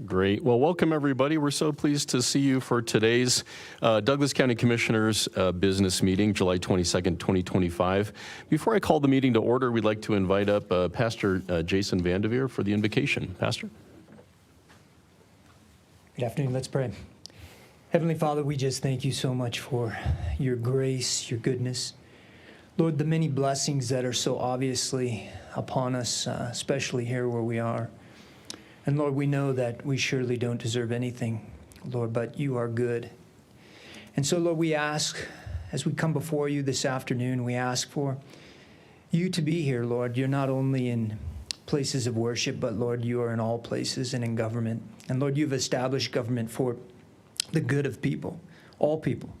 Great. Well, welcome everybody. We're so pleased to see you for today's Douglas County Commissioners business meeting, July 22nd, 2025. Before I call the meeting to order, we'd like to invite up Pastor Jason Vandeveer for the invocation. Pastor. Good afternoon. Let's pray. Heavenly Father, we just thank you so much for your grace, your goodness. Lord, the many blessings that are so obviously upon us, especially here where we are. And Lord, we know that we surely don't deserve anything, Lord, but you are good. And so, Lord, we ask, as we come before you this afternoon, we ask for you to be here, Lord. You're not only in places of worship, but Lord, you are in all places and in government. And Lord, you've established government for the good of people, all people.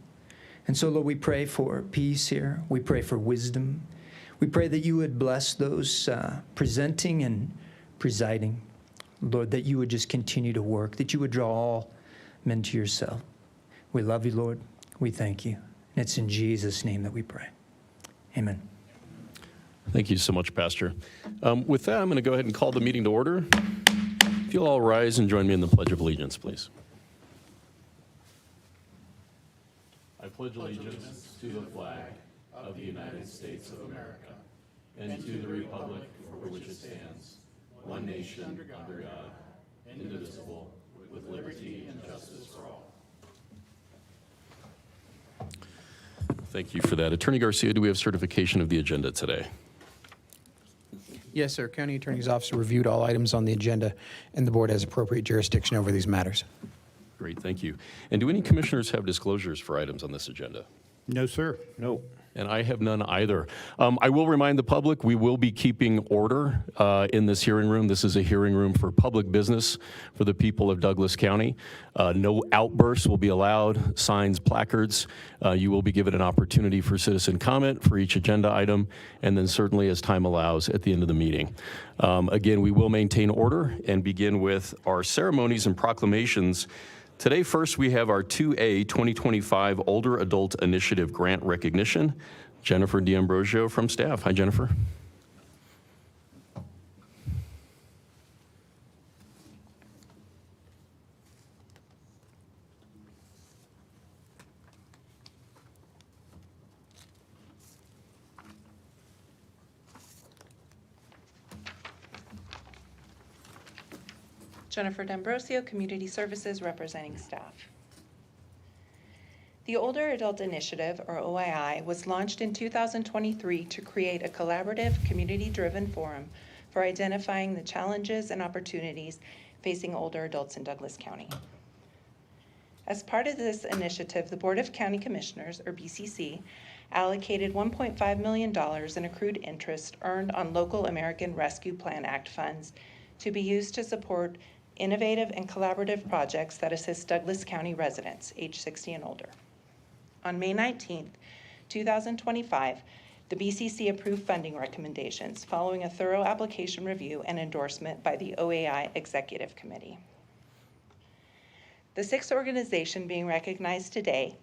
And so, Lord, we pray for peace here. We pray for wisdom. We pray that you would bless those presenting and presiding. Lord, that you would just continue to work, that you would draw all men to yourself. We love you, Lord. We thank you. And it's in Jesus' name that we pray. Amen. Thank you so much, Pastor. With that, I'm going to go ahead and call the meeting to order. If you'll all rise and join me in the Pledge of Allegiance, please. I pledge allegiance to the flag of the United States of America and to the republic for which it stands, one nation, under God, indivisible, with liberty and justice for all. Thank you for that. Attorney Garcia, do we have certification of the agenda today? Yes, sir. County Attorney's Office reviewed all items on the agenda, and the board has appropriate jurisdiction over these matters. Great, thank you. And do any commissioners have disclosures for items on this agenda? No, sir. No. And I have none either. I will remind the public, we will be keeping order in this hearing room. This is a hearing room for public business for the people of Douglas County. No outbursts will be allowed, signs, placards. You will be given an opportunity for citizen comment for each agenda item, and then certainly as time allows at the end of the meeting. Again, we will maintain order and begin with our ceremonies and proclamations. Today, first, we have our 2A 2025 Older Adult Initiative Grant Recognition. Jennifer D'Ambrosio from staff. Hi, Jennifer. Jennifer D'Ambrosio, Community Services, representing staff. The Older Adult Initiative, or OII, was launched in 2023 to create a collaborative, community-driven forum for identifying the challenges and opportunities facing older adults in Douglas County. As part of this initiative, the Board of County Commissioners, or BCC, allocated $1.5 million in accrued interest earned on local American Rescue Plan Act funds to be used to support innovative and collaborative projects that assist Douglas County residents age 60 and older. On May 19th, 2025, the BCC approved funding recommendations following a thorough application review and endorsement by the OAI Executive Committee. The sixth organization being recognized today,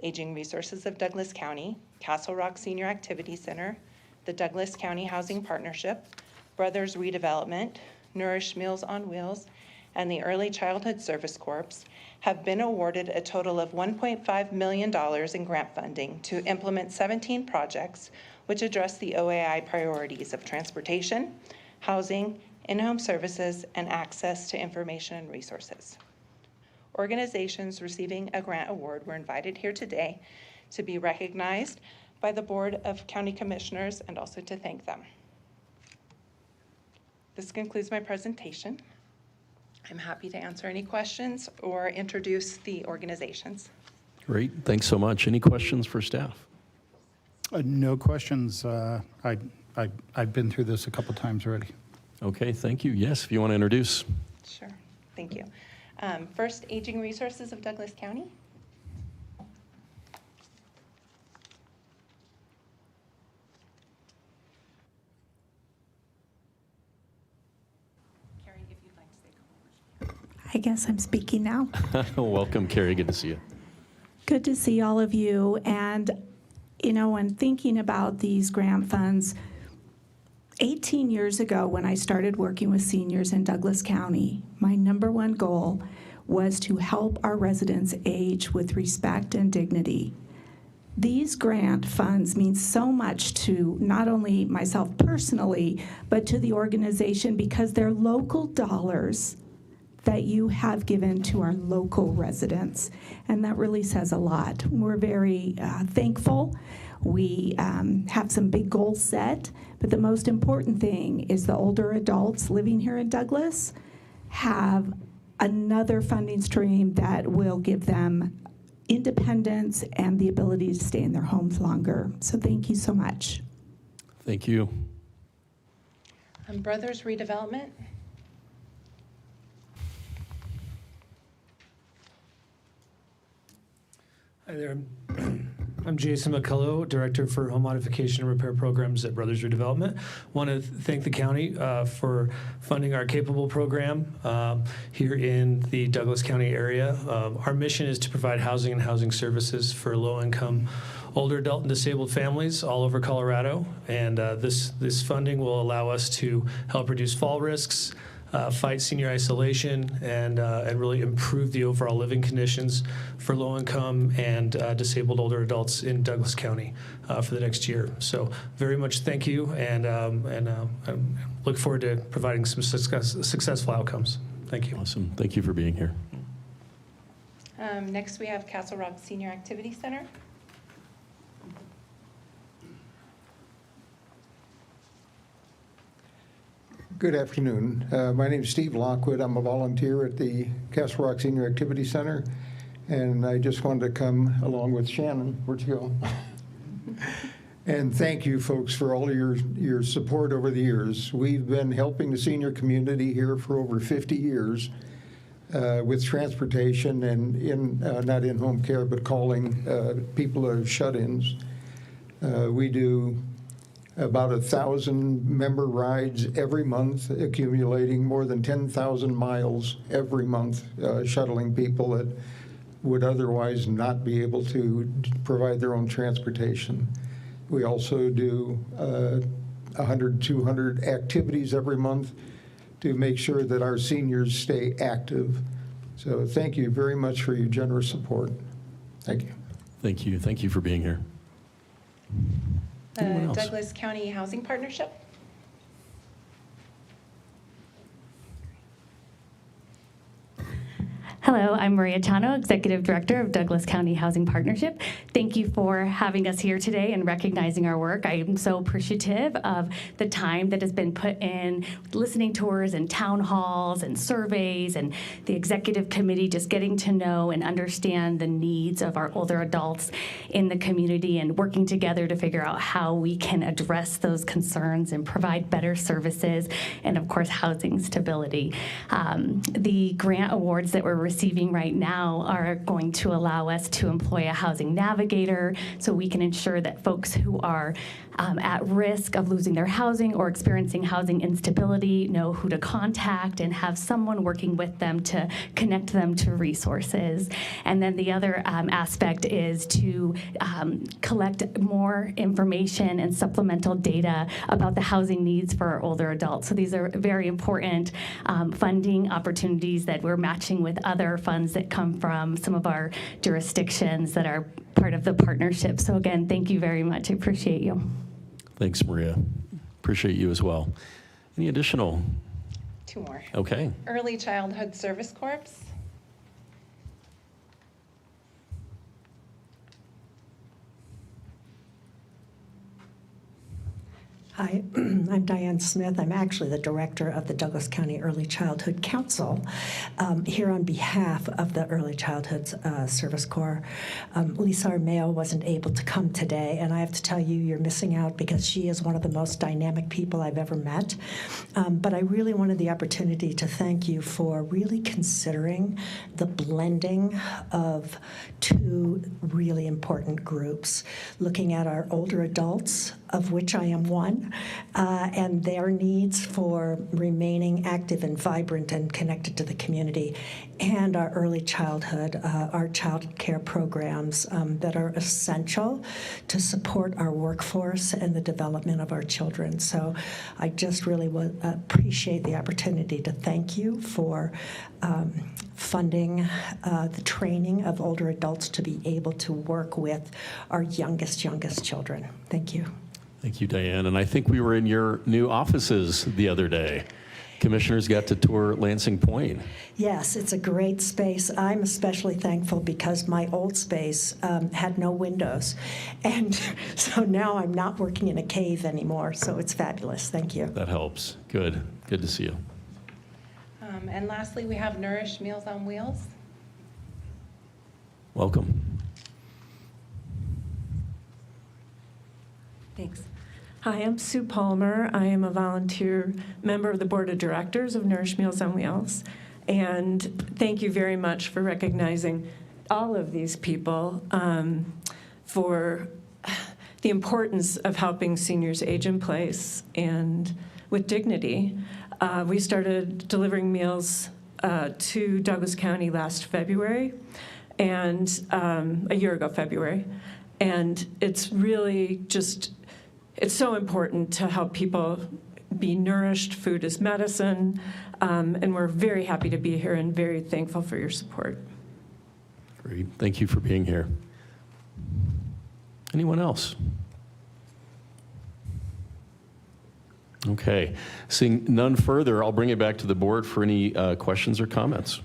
Aging Resources of Douglas County, Castle Rock Senior Activity Center, the Douglas County Housing Partnership, Brothers Redevelopment, Nourish Meals on Wheels, and the Early Childhood Service Corps, have been awarded a total of $1.5 million in grant funding to implement 17 projects which address the OAI priorities of transportation, housing, in-home services, and access to information and resources. Organizations receiving a grant award were invited here today to be recognized by the Board of County Commissioners and also to thank them. This concludes my presentation. I'm happy to answer any questions or introduce the organizations. Great, thanks so much. Any questions for staff? No questions. I've been through this a couple times already. Okay, thank you. Yes, if you want to introduce. Sure, thank you. First, Aging Resources of Douglas County. Carrie, if you'd like to say a couple words. I guess I'm speaking now. Welcome, Carrie. Good to see you. Good to see all of you. And, you know, when thinking about these grant funds, 18 years ago, when I started working with seniors in Douglas County, my number one goal was to help our residents age with respect and dignity. These grant funds mean so much to not only myself personally, but to the organization because they're local dollars that you have given to our local residents. And that really says a lot. We're very thankful. We have some big goals set, but the most important thing is the older adults living here in Douglas have another funding stream that will give them independence and the ability to stay in their homes longer. So thank you so much. Thank you. Brothers Redevelopment. Hi there. I'm Jason McCullough, Director for Home Modification and Repair Programs at Brothers Redevelopment. Want to thank the county for funding our Capable program here in the Douglas County area. Our mission is to provide housing and housing services for low-income, older adult and disabled families all over Colorado. And this funding will allow us to help reduce fall risks, fight senior isolation, and really improve the overall living conditions for low-income and disabled older adults in Douglas County for the next year. So very much thank you, and I look forward to providing some successful outcomes. Thank you. Awesome. Thank you for being here. Next, we have Castle Rock Senior Activity Center. Good afternoon. My name is Steve Lockwood. I'm a volunteer at the Castle Rock Senior Activity Center, and I just wanted to come along with Shannon. Where'd you go? And thank you, folks, for all your support over the years. We've been helping the senior community here for over 50 years with transportation and not in-home care, but calling people that are shut-ins. We do about 1,000 member rides every month, accumulating more than 10,000 miles every month, shuttling people that would otherwise not be able to provide their own transportation. We also do 100, 200 activities every month to make sure that our seniors stay active. So thank you very much for your generous support. Thank you. Thank you. Thank you for being here. Anyone else? Douglas County Housing Partnership. Hello, I'm Maria Chano, Executive Director of Douglas County Housing Partnership. Thank you for having us here today and recognizing our work. I am so appreciative of the time that has been put in listening tours and town halls and surveys and the executive committee just getting to know and understand the needs of our older adults in the community and working together to figure out how we can address those concerns and provide better services and, of course, housing stability. The grant awards that we're receiving right now are going to allow us to employ a housing navigator so we can ensure that folks who are at risk of losing their housing or experiencing housing instability know who to contact and have someone working with them to connect them to resources. And then the other aspect is to collect more information and supplemental data about the housing needs for our older adults. So these are very important funding opportunities that we're matching with other funds that come from some of our jurisdictions that are part of the partnership. So again, thank you very much. I appreciate you. Thanks, Maria. Appreciate you as well. Any additional? Two more. Okay. Early Childhood Service Corps. Hi, I'm Diane Smith. I'm actually the director of the Douglas County Early Childhood Council here on behalf of the Early Childhood Service Corps. Lisa Armeo wasn't able to come today, and I have to tell you, you're missing out because she is one of the most dynamic people I've ever met. But I really wanted the opportunity to thank you for really considering the blending of two really important groups, looking at our older adults, of which I am one, and their needs for remaining active and vibrant and connected to the community, and our early childhood, our child care programs that are essential to support our workforce and the development of our children. So I just really appreciate the opportunity to thank you for funding the training of older adults to be able to work with our youngest children. Thank you. Thank you, Diane. And I think we were in your new offices the other day. Commissioners got to tour Lansing Point. Yes, it's a great space. I'm especially thankful because my old space had no windows. And so now I'm not working in a cave anymore, so it's fabulous. Thank you. That helps. Good. Good to see you. And lastly, we have Nourish Meals on Wheels. Welcome. Thanks. Hi, I'm Sue Palmer. I am a volunteer member of the Board of Directors of Nourish Meals on Wheels. And thank you very much for recognizing all of these people for the importance of helping seniors age in place and with dignity. We started delivering meals to Douglas County last February, and a year ago, February. And it's really just, it's so important to help people be nourished. Food is medicine, and we're very happy to be here and very thankful for your support. Great. Thank you for being here. Anyone else? Okay. Seeing none further, I'll bring it back to the board for any questions or comments.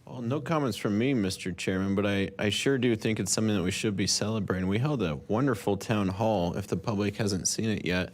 Well, no comments from me, Mr. Chairman, but I sure do think it's something that we should be celebrating. We held a wonderful town hall, if the public hasn't seen it yet,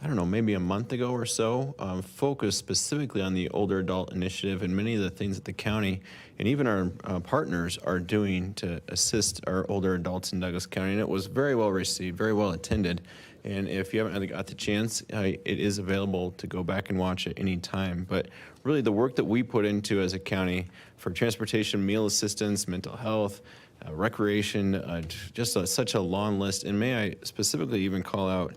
I don't know, maybe a month ago or so, focused specifically on the older adult initiative and many of the things that the county and even our partners are doing to assist our older adults in Douglas County. And it was very well received, very well attended. And if you haven't got the chance, it is available to go back and watch at any time. But really the work that we put into as a county for transportation, meal assistance, mental health, recreation, just such a long list. And may I specifically even call out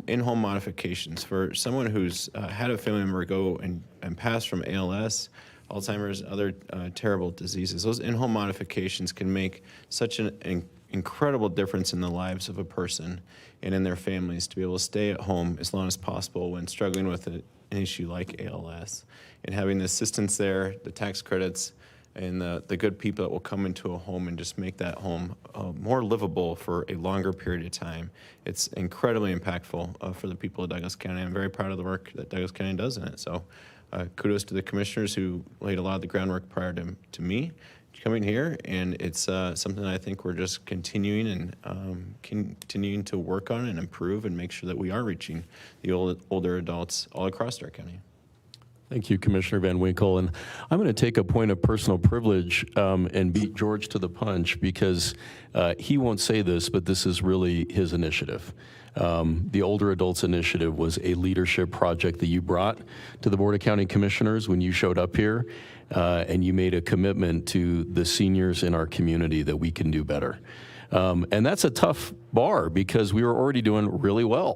in-home modifications for someone who's had a family member go and pass from ALS, Alzheimer's, other terrible diseases. Those in-home modifications can make such an incredible difference in the lives of a person and in their families to be able to stay at home as long as possible when struggling with an issue like ALS. And having the assistance there, the tax credits, and the good people that will come into a home and just make that home more livable for a longer period of time. It's incredibly impactful for the people of Douglas County. I'm very proud of the work that Douglas County does in it. So kudos to the commissioners who laid a lot of the groundwork prior to me coming here, and it's something I think we're just continuing to work on and improve and make sure that we are reaching the older adults all across our county. Thank you, Commissioner Van Winkle. And I'm going to take a point of personal privilege and beat George to the punch because he won't say this, but this is really his initiative. The Older Adults Initiative was a leadership project that you brought to the Board of County Commissioners when you showed up here, and you made a commitment to the seniors in our community that we can do better. And that's a tough bar because we were already doing really well.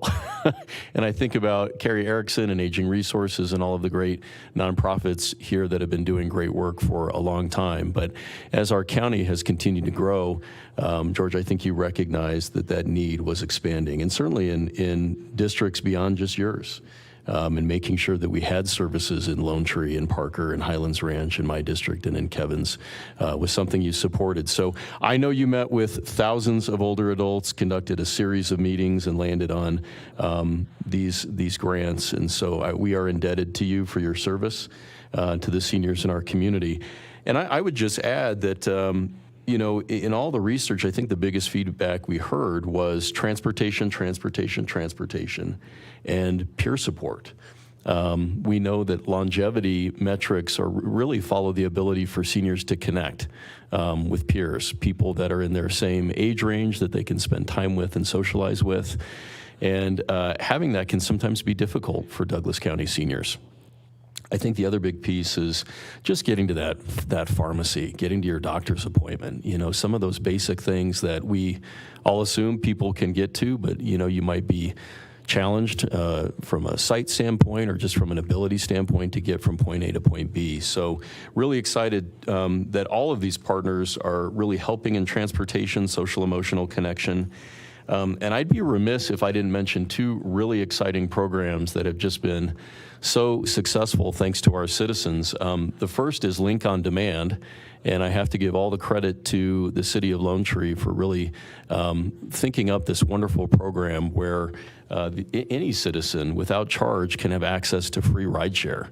And I think about Carrie Erickson and Aging Resources and all of the great nonprofits here that have been doing great work for a long time. But as our county has continued to grow, George, I think you recognize that that need was expanding, and certainly in districts beyond just yours. And making sure that we had services in Lone Tree and Parker and Highlands Ranch in my district and in Kevin's was something you supported. So I know you met with thousands of older adults, conducted a series of meetings, and landed on these grants. And so we are indebted to you for your service to the seniors in our community. And I would just add that you know, in all the research, I think the biggest feedback we heard was transportation, and peer support. We know that longevity metrics really follow the ability for seniors to connect with peers, people that are in their same age range that they can spend time with and socialize with. And having that can sometimes be difficult for Douglas County seniors. I think the other big piece is just getting to that pharmacy, getting to your doctor's appointment. You know, some of those basic things that we all assume people can get to, but you know, you might be challenged from a site standpoint or just from an ability standpoint to get from point A to point B. So really excited that all of these partners are really helping in transportation, social emotional connection. And I'd be remiss if I didn't mention two really exciting programs that have just been so successful thanks to our citizens. The first is Link on Demand, and I have to give all the credit to the city of Lone Tree for really thinking up this wonderful program where any citizen without charge can have access to free rideshare.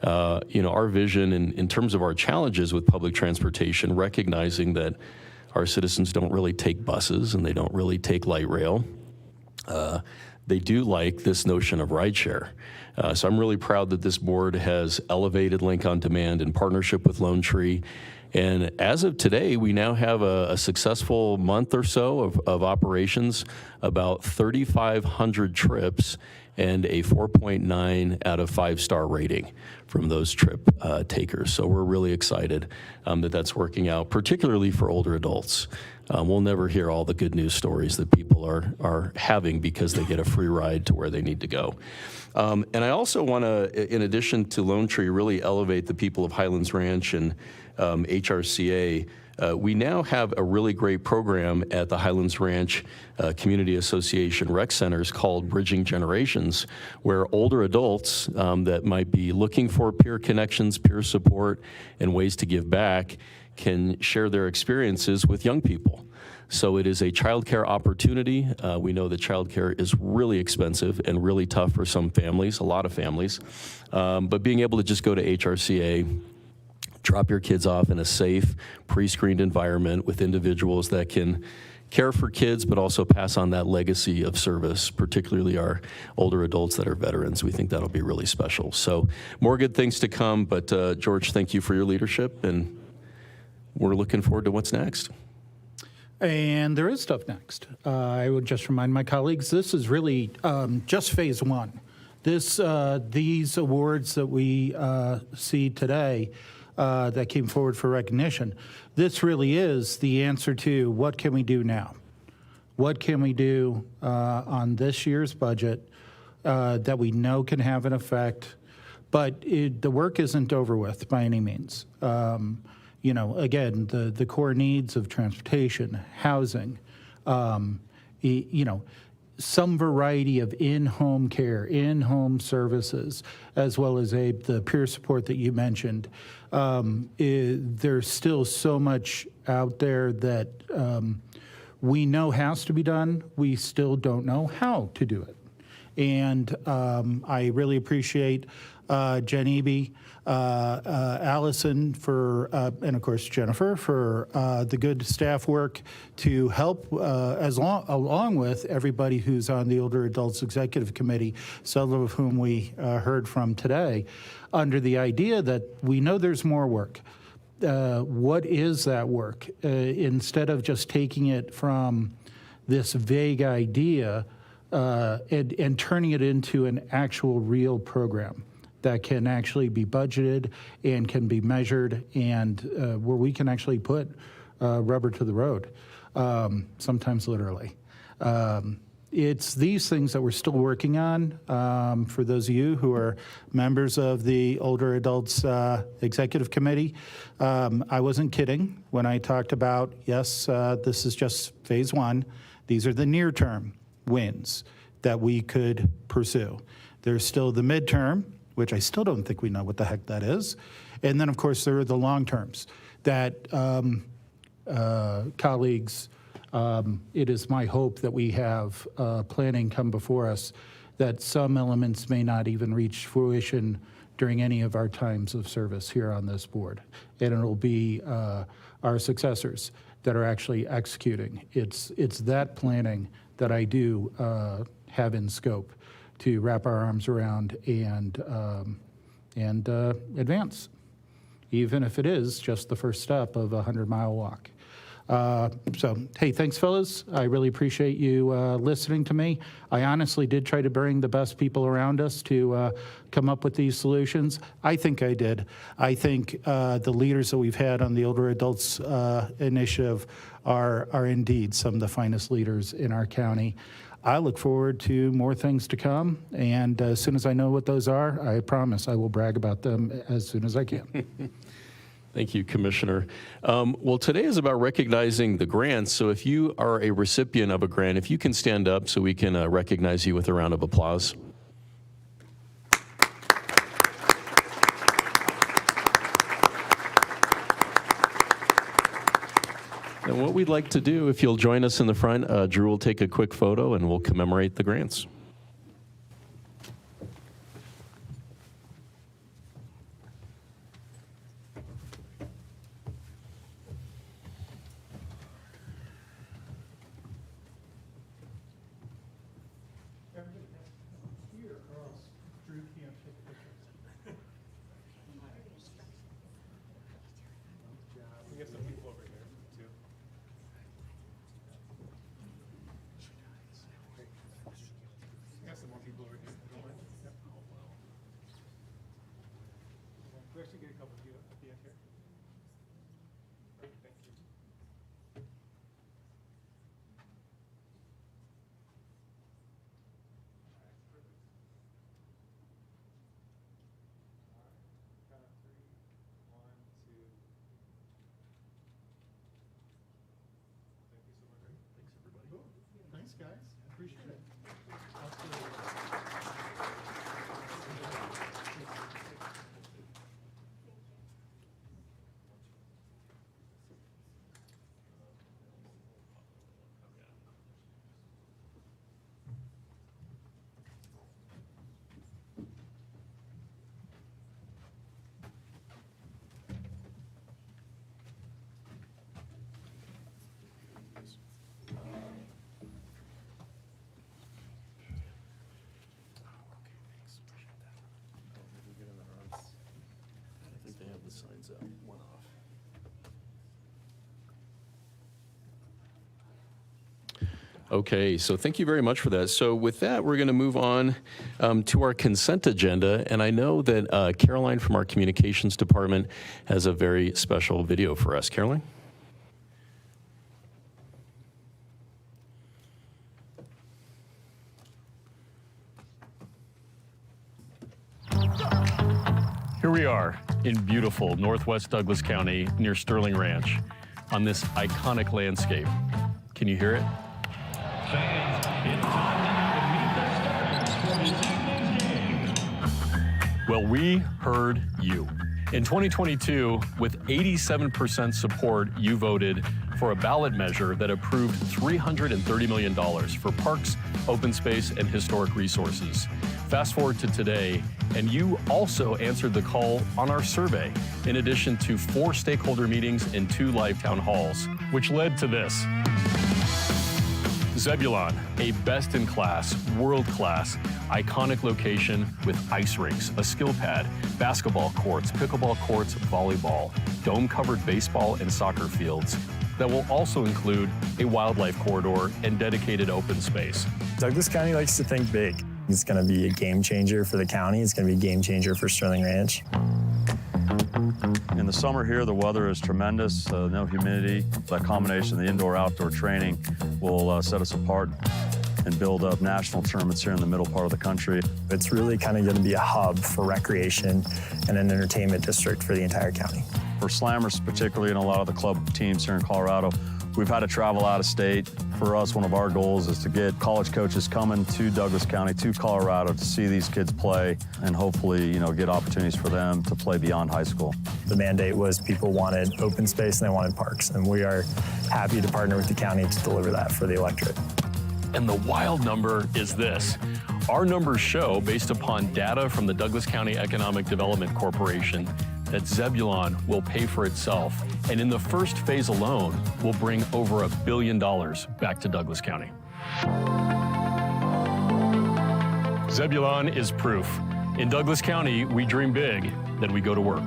Our vision in terms of our challenges with public transportation, recognizing that our citizens don't really take buses and they don't really take light rail. They do like this notion of rideshare. So I'm really proud that this board has elevated Link on Demand in partnership with Lone Tree. And as of today, we now have a successful month or so of operations, about 3,500 trips and a 4.9 out of 5-star rating from those trip takers. So we're really excited that that's working out, particularly for older adults. We'll never hear all the good news stories that people are having because they get a free ride to where they need to go. And I also want to, in addition to Lone Tree, really elevate the people of Highlands Ranch and HRCA. We now have a really great program at the Highlands Ranch Community Association Rec Centers called Bridging Generations, where older adults that might be looking for peer connections, peer support, and ways to give back can share their experiences with young people. So it is a childcare opportunity. We know that childcare is really expensive and really tough for some families, a lot of families. But being able to just go to HRCA, drop your kids off in a safe, pre-screened environment with individuals that can care for kids, but also pass on that legacy of service, particularly our older adults that are veterans. We think that'll be really special. So more good things to come, but George, thank you for your leadership, and we're looking forward to what's next. And there is stuff next. I would just remind my colleagues, this is really just phase one. These awards that we see today that came forward for recognition, this really is the answer to what can we do now? What can we do on this year's budget that we know can have an effect? But the work isn't over with by any means. Again, the core needs of transportation, housing, some variety of in-home care, in-home services, as well as the peer support that you mentioned. There's still so much out there that we know has to be done. We still don't know how to do it. And I really appreciate Jen Eby, Allison and of course Jennifer for the good staff work to help along with everybody who's on the Older Adults Executive Committee, several of whom we heard from today, under the idea that we know there's more work. What is that work? Instead of just taking it from this vague idea and turning it into an actual real program that can actually be budgeted and can be measured, and where we can actually put rubber to the road, sometimes literally. It's these things that we're still working on. For those of you who are members of the Older Adults Executive Committee, I wasn't kidding when I talked about, yes, this is just phase one. These are the near-term wins that we could pursue. There's still the midterm, which I still don't think we know what the heck that is. And then, of course, there are the long terms that colleagues, it is my hope that we have planning come before us that some elements may not even reach fruition during any of our times of service here on this board. And it'll be our successors that are actually executing. It's that planning that I do have in scope to wrap our arms around and advance, even if it is just the first step of a 100-mile walk. So, hey, thanks, fellas. I really appreciate you listening to me. I honestly did try to bring the best people around us to come up with these solutions. I think I did. I think the leaders that we've had on the Older Adults Initiative are indeed some of the finest leaders in our county. I look forward to more things to come, and as soon as I know what those are, I promise I will brag about them as soon as I can. Thank you, Commissioner. Well, today is about recognizing the grants, so if you are a recipient of a grant, if you can stand up so we can recognize you with a round of applause. And what we'd like to do, if you'll join us in the front, Drew will take a quick photo and we'll commemorate the grants. Thanks, guys. Appreciate it. Okay, so thank you very much for that. So with that, we're going to move on to our consent agenda. And I know that Caroline from our communications department has a very special video for us. Caroline? Here we are in beautiful northwest Douglas County near Sterling Ranch on this iconic landscape. Can you hear it? Well, we heard you. In 2022, with 87% support, you voted for a ballot measure that approved $330 million for parks, open space, and historic resources. Fast forward to today, and you also answered the call on our survey, in addition to 4 stakeholder meetings and 2 live town halls, which led to this. Zebulon, a best-in-class, world-class, iconic location with ice rinks, a skill pad, basketball courts, pickleball courts, volleyball, dome-covered baseball and soccer fields that will also include a wildlife corridor and dedicated open space. Douglas County likes to think big. It's going to be a game changer for the county. It's going to be a game changer for Sterling Ranch. In the summer here, the weather is tremendous, no humidity. That combination of the indoor-outdoor training will set us apart and build up national tournaments here in the middle part of the country. It's really kind of going to be a hub for recreation and an entertainment district for the entire county. For Slammers, particularly, and a lot of the club teams here in Colorado, we've had to travel out of state. For us, one of our goals is to get college coaches coming to Douglas County, to Colorado, to see these kids play and hopefully, get opportunities for them to play beyond high school. The mandate was people wanted open space and they wanted parks, and we are happy to partner with the county to deliver that for the electorate. And the wild number is this. Our numbers show, based upon data from the Douglas County Economic Development Corporation, that Zebulon will pay for itself, and in the first phase alone, will bring over $1 billion back to Douglas County. Zebulon is proof. In Douglas County, we dream big, then we go to work.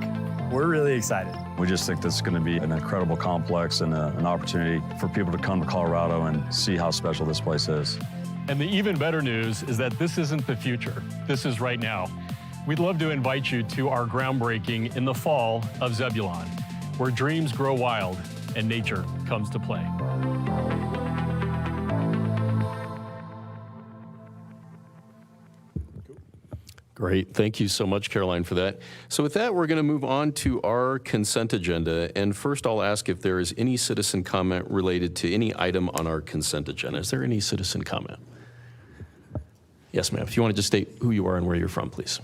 We're really excited. We just think this is going to be an incredible complex and an opportunity for people to come to Colorado and see how special this place is. And the even better news is that this isn't the future. This is right now. We'd love to invite you to our groundbreaking in the fall of Zebulon, where dreams grow wild and nature comes to play. Great. Thank you so much, Caroline, for that. So with that, we're going to move on to our consent agenda. And first, I'll ask if there is any citizen comment related to any item on our consent agenda. Is there any citizen comment? Yes, ma'am. If you want to just state who you are and where you're from, please.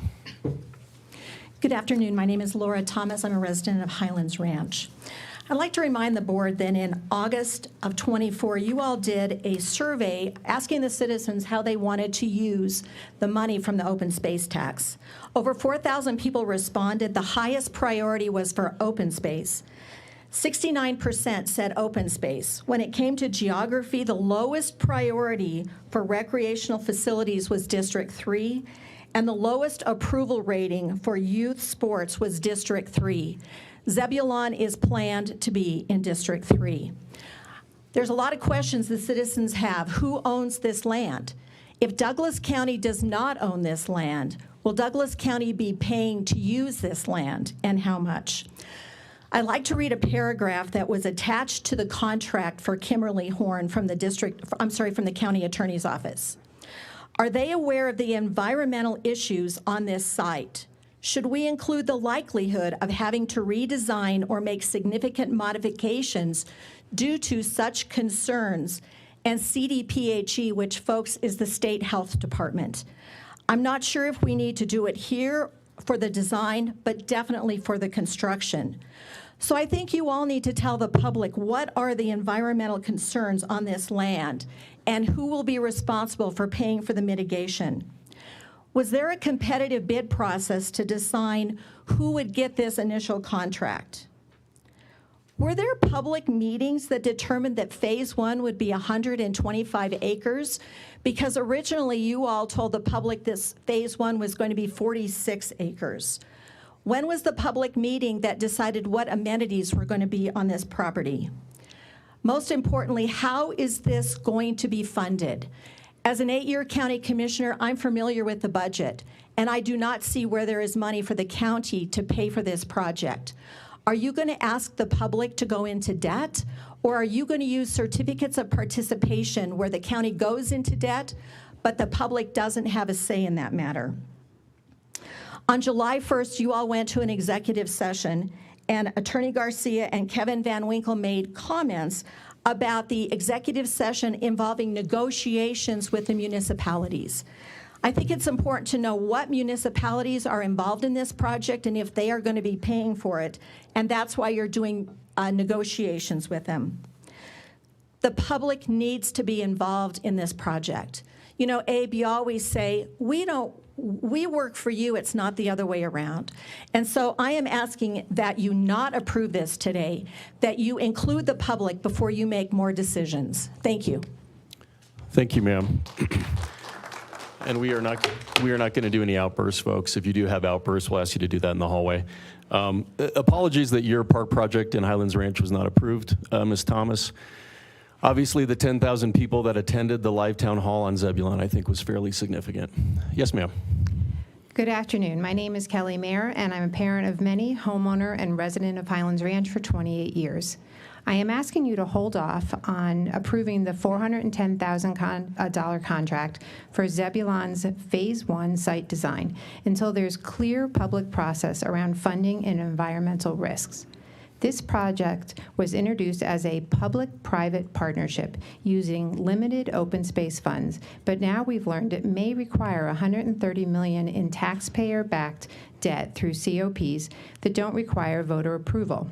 Good afternoon. My name is Laura Thomas. I'm a resident of Highlands Ranch. I'd like to remind the board that in August of 24, you all did a survey asking the citizens how they wanted to use the money from the open space tax. Over 4,000 people responded. The highest priority was for open space. 69% said open space. When it came to geography, the lowest priority for recreational facilities was District 3, and the lowest approval rating for youth sports was District 3. Zebulon is planned to be in District 3. There's a lot of questions the citizens have. Who owns this land? If Douglas County does not own this land, will Douglas County be paying to use this land, and how much? I'd like to read a paragraph that was attached to the contract for Kimberly Horn from the county attorney's office. Are they aware of the environmental issues on this site? Should we include the likelihood of having to redesign or make significant modifications due to such concerns, and CDPHE, which, folks, is the state health department? I'm not sure if we need to do it here for the design, but definitely for the construction. So I think you all need to tell the public what are the environmental concerns on this land and who will be responsible for paying for the mitigation. Was there a competitive bid process to decide who would get this initial contract? Were there public meetings that determined that Phase 1 would be 125 acres? Because originally you all told the public this Phase 1 was going to be 46 acres. When was the public meeting that decided what amenities were going to be on this property? Most importantly, how is this going to be funded? As an 8-year county commissioner, I'm familiar with the budget, and I do not see where there is money for the county to pay for this project. Are you going to ask the public to go into debt, or are you going to use certificates of participation where the county goes into debt, but the public doesn't have a say in that matter? On July 1st, you all went to an executive session, and Attorney Garcia and Kevin Van Winkle made comments about the executive session involving negotiations with the municipalities. I think it's important to know what municipalities are involved in this project and if they are going to be paying for it, and that's why you're doing negotiations with them. The public needs to be involved in this project. You know, Abe, you always say, we work for you, it's not the other way around. And so I am asking that you not approve this today, that you include the public before you make more decisions. Thank you. Thank you, ma'am. And we are not going to do any outbursts, folks. If you do have outbursts, we'll ask you to do that in the hallway. Apologies that your park project in Highlands Ranch was not approved, Ms. Thomas. Obviously, the 10,000 people that attended the live town hall on Zebulon, I think, was fairly significant. Yes, ma'am. Good afternoon. My name is Kelly Mayer, and I'm a parent of many, homeowner and resident of Highlands Ranch for 28 years. I am asking you to hold off on approving the $410,000 contract for Zebulon's Phase 1 site design until there's clear public process around funding and environmental risks. This project was introduced as a public-private partnership using limited open space funds, but now we've learned it may require $130 million in taxpayer-backed debt through COPs that don't require voter approval.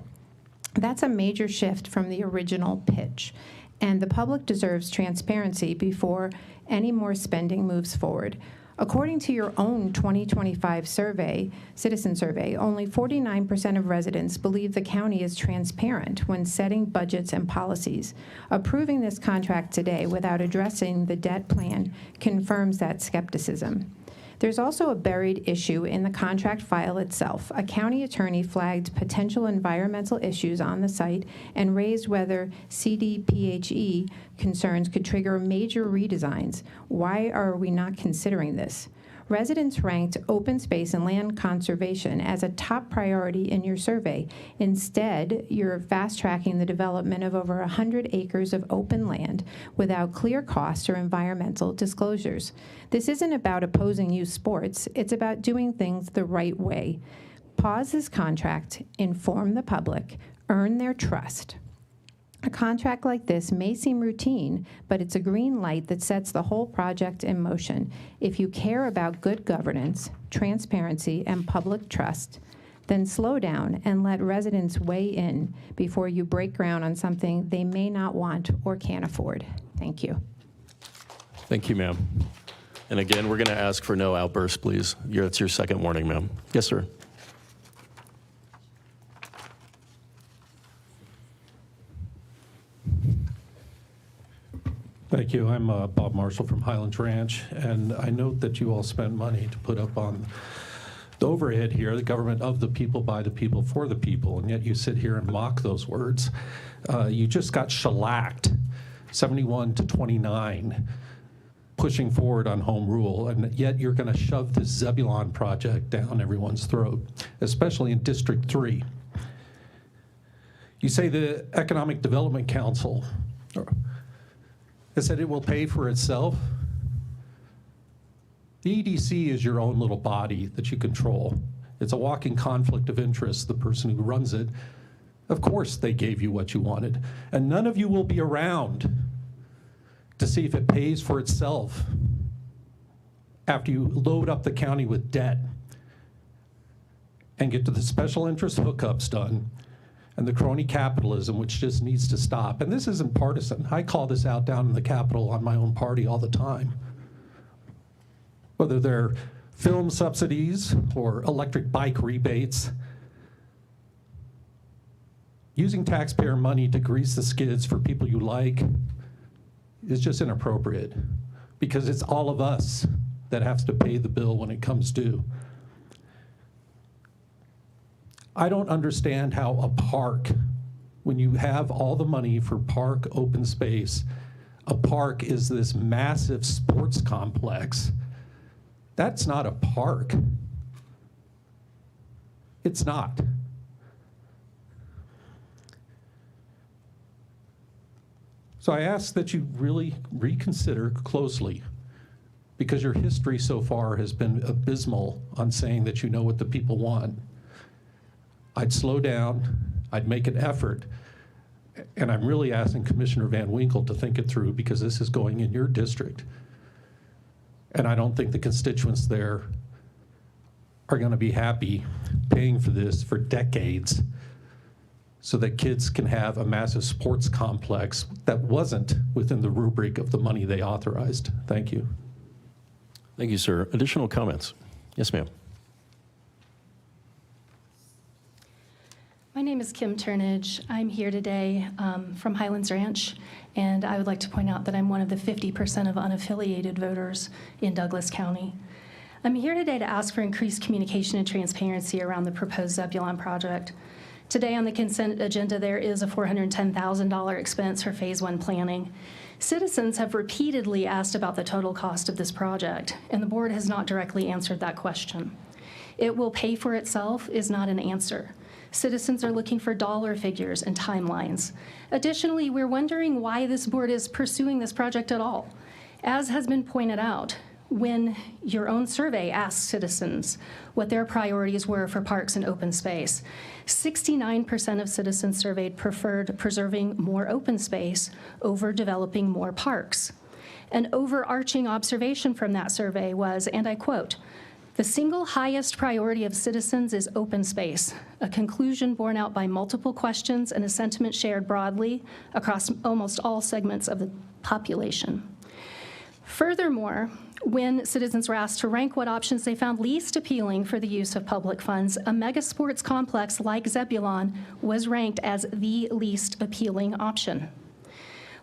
That's a major shift from the original pitch, and the public deserves transparency before any more spending moves forward. According to your own 2025 citizen survey, only 49% of residents believe the county is transparent when setting budgets and policies. Approving this contract today without addressing the debt plan confirms that skepticism. There's also a buried issue in the contract file itself. A county attorney flagged potential environmental issues on the site and raised whether CDPHE concerns could trigger major redesigns. Why are we not considering this? Residents ranked open space and land conservation as a top priority in your survey. Instead, you're fast-tracking the development of over 100 acres of open land without clear costs or environmental disclosures. This isn't about opposing youth sports. It's about doing things the right way. Pause this contract, inform the public, earn their trust. A contract like this may seem routine, but it's a green light that sets the whole project in motion. If you care about good governance, transparency, and public trust, then slow down and let residents weigh in before you break ground on something they may not want or can't afford. Thank you. Thank you, ma'am. And again, we're going to ask for no outbursts, please. That's your second warning, ma'am. Yes, sir. Thank you. I'm Bob Marshall from Highlands Ranch, and I note that you all spend money to put up on the overhead here, the government of the people, by the people, for the people, and yet you sit here and mock those words. You just got shellacked, 71-29, pushing forward on home rule, and yet you're going to shove this Zebulon project down everyone's throat, especially in District 3. You say the Economic Development Council has said it will pay for itself. The EDC is your own little body that you control. It's a walking conflict of interest, the person who runs it. Of course they gave you what you wanted, and none of you will be around to see if it pays for itself after you load up the county with debt and get to the special interest hookups done and the crony capitalism, which just needs to stop. And this isn't partisan. I call this out down in the Capitol on my own party all the time. Whether they're film subsidies or electric bike rebates, using taxpayer money to grease the skids for people you like is just inappropriate, because it's all of us that has to pay the bill when it comes due. I don't understand how a park, when you have all the money for park open space, a park is this massive sports complex. That's not a park. It's not. So I ask that you really reconsider closely, because your history so far has been abysmal on saying that you know what the people want. I'd slow down, I'd make an effort, and I'm really asking Commissioner Van Winkle to think it through, because this is going in your district. And I don't think the constituents there are going to be happy paying for this for decades so that kids can have a massive sports complex that wasn't within the rubric of the money they authorized. Thank you. Thank you, sir. Additional comments? Yes, ma'am. My name is Kim Turnage. I'm here today from Highlands Ranch, and I would like to point out that I'm one of the 50% of unaffiliated voters in Douglas County. I'm here today to ask for increased communication and transparency around the proposed Zebulon project. Today on the consent agenda, there is a $410,000 expense for Phase 1 planning. Citizens have repeatedly asked about the total cost of this project, and the board has not directly answered that question. It will pay for itself is not an answer. Citizens are looking for dollar figures and timelines. Additionally, we're wondering why this board is pursuing this project at all. As has been pointed out, when your own survey asked citizens what their priorities were for parks and open space, 69% of citizens surveyed preferred preserving more open space over developing more parks. An overarching observation from that survey was, and I quote, "The single highest priority of citizens is open space," a conclusion borne out by multiple questions and a sentiment shared broadly across almost all segments of the population. Furthermore, when citizens were asked to rank what options they found least appealing for the use of public funds, a mega sports complex like Zebulon was ranked as the least appealing option.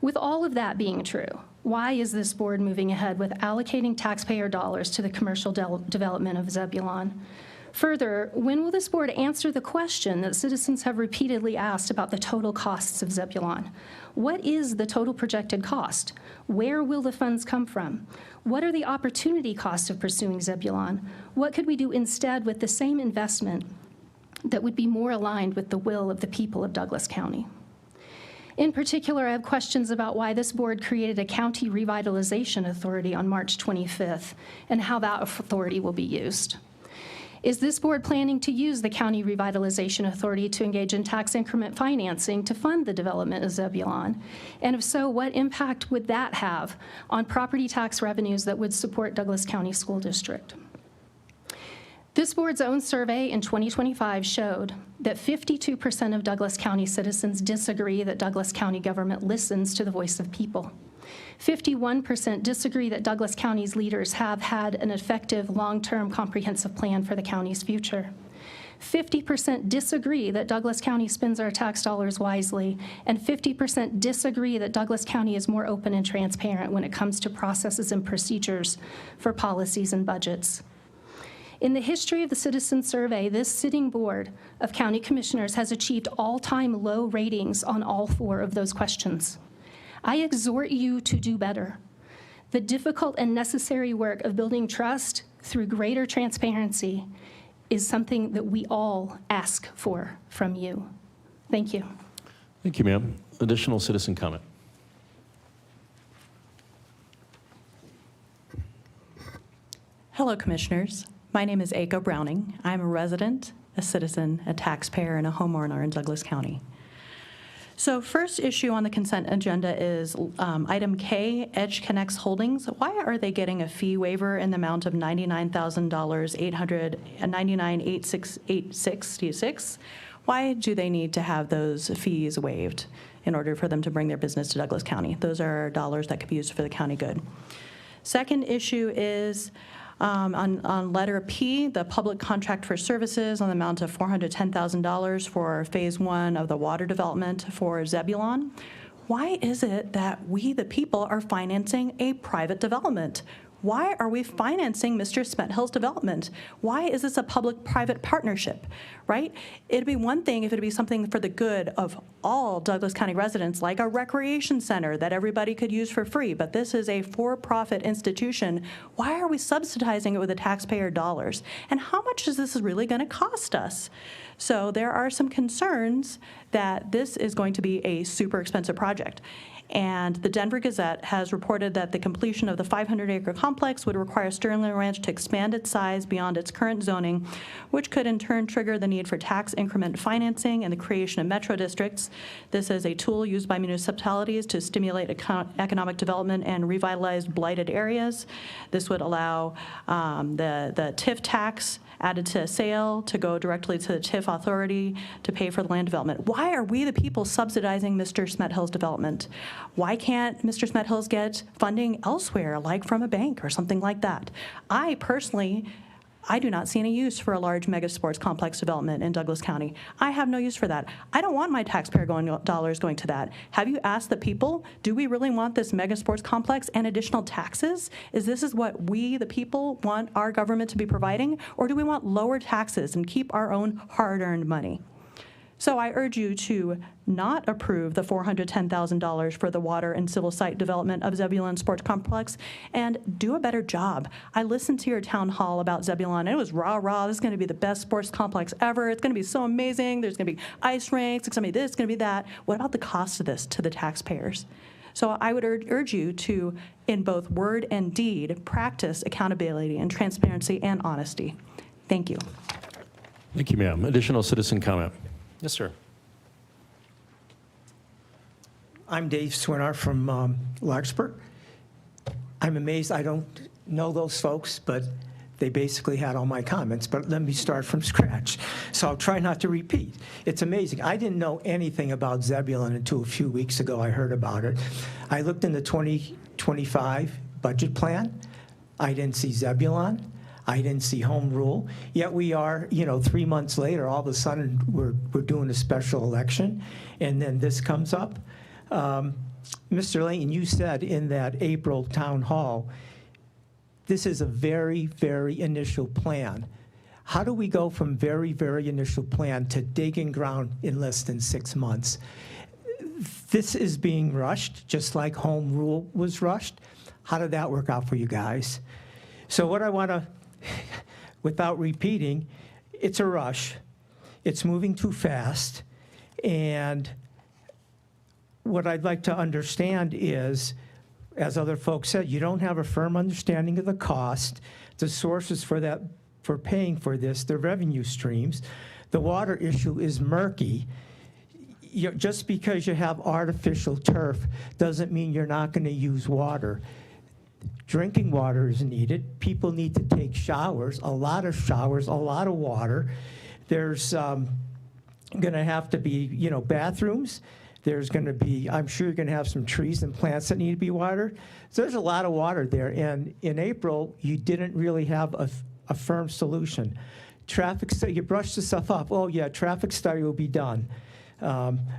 With all of that being true, why is this board moving ahead with allocating taxpayer dollars to the commercial development of Zebulon? Further, when will this board answer the question that citizens have repeatedly asked about the total costs of Zebulon? What is the total projected cost? Where will the funds come from? What are the opportunity costs of pursuing Zebulon? What could we do instead with the same investment that would be more aligned with the will of the people of Douglas County? In particular, I have questions about why this board created a county revitalization authority on March 25th and how that authority will be used. Is this board planning to use the County Revitalization Authority to engage in tax increment financing to fund the development of Zebulon? And if so, what impact would that have on property tax revenues that would support Douglas County School District? This board's own survey in 2025 showed that 52% of Douglas County citizens disagree that Douglas County government listens to the voice of people. 51% disagree that Douglas County's leaders have had an effective long-term comprehensive plan for the county's future. 50% disagree that Douglas County spends our tax dollars wisely, and 50% disagree that Douglas County is more open and transparent when it comes to processes and procedures for policies and budgets. In the history of the citizen survey, this sitting board of county commissioners has achieved all-time low ratings on all 4 of those questions. I exhort you to do better. The difficult and necessary work of building trust through greater transparency is something that we all ask for from you. Thank you. Thank you, ma'am. Additional citizen comment. Hello, Commissioners. My name is Aiko Browning. I'm a resident, a citizen, a taxpayer, and a homeowner in Douglas County. So first issue on the consent agenda is item K, Edge Connects Holdings. Why are they getting a fee waiver in the amount of $99,899,8686? Why do they need to have those fees waived in order for them to bring their business to Douglas County? Those are dollars that could be used for the county good. Second issue is on letter P, the public contract for services on the amount of $410,000 for phase 1 of the water development for Zebulon. Why is it that we, the people, are financing a private development? Why are we financing Mr. Smethill's development? Why is this a public-private partnership, right? It'd be one thing if it'd be something for the good of all Douglas County residents, like a recreation center that everybody could use for free, but this is a for-profit institution. Why are we subsidizing it with the taxpayer dollars? And how much is this really going to cost us? So there are some concerns that this is going to be a super expensive project. And the Denver Gazette has reported that the completion of the 500-acre complex would require Sandstone Ranch to expand its size beyond its current zoning, which could in turn trigger the need for tax increment financing and the creation of metro districts. This is a tool used by municipalities to stimulate economic development and revitalize blighted areas. This would allow the TIF tax added to a sale to go directly to the TIF authority to pay for the land development. Why are we the people subsidizing Mr. Smethill's development? Why can't Mr. Smethill's get funding elsewhere, like from a bank or something like that? I do not see any use for a large mega sports complex development in Douglas County. I have no use for that. I don't want my taxpayer dollars going to that. Have you asked the people, do we really want this mega sports complex and additional taxes? Is this what we, the people, want our government to be providing? Or do we want lower taxes and keep our own hard-earned money? So I urge you to not approve the $410,000 for the water and civil site development of Zebulon Sports Complex and do a better job. I listened to your town hall about Zebulon, and it was rah-rah, this is going to be the best sports complex ever. It's going to be so amazing. There's going to be ice rinks. It's going to be this, it's going to be that. What about the cost of this to the taxpayers? So I would urge you to, in both word and deed, practice accountability and transparency and honesty. Thank you. Thank you, ma'am. Additional citizen comment. Yes, sir. I'm Dave Swinar from Larkspur. I'm amazed. I don't know those folks, but they basically had all my comments. But let me start from scratch. So I'll try not to repeat. It's amazing. I didn't know anything about Zebulon until a few weeks ago I heard about it. I looked in the 2025 budget plan. I didn't see Zebulon. I didn't see home rule. Yet we are, 3 months later, all of a sudden we're doing a special election, and then this comes up. Mr. Layton, you said in that April town hall, this is a very, very initial plan. How do we go from very, very initial plan to digging ground in less than 6 months? This is being rushed, just like home rule was rushed. How did that work out for you guys? So what I want to, without repeating, it's a rush. It's moving too fast. And what I'd like to understand is, as other folks said, you don't have a firm understanding of the cost, the sources for that, for paying for this, the revenue streams. The water issue is murky. Just because you have artificial turf doesn't mean you're not going to use water. Drinking water is needed. People need to take showers, a lot of water. There's going to have to be, bathrooms. There's going to be, I'm sure you're going to have some trees and plants that need to be watered. So there's a lot of water there. And in April, you didn't really have a firm solution. Traffic study, you brush this stuff up. Oh, yeah, traffic study will be done.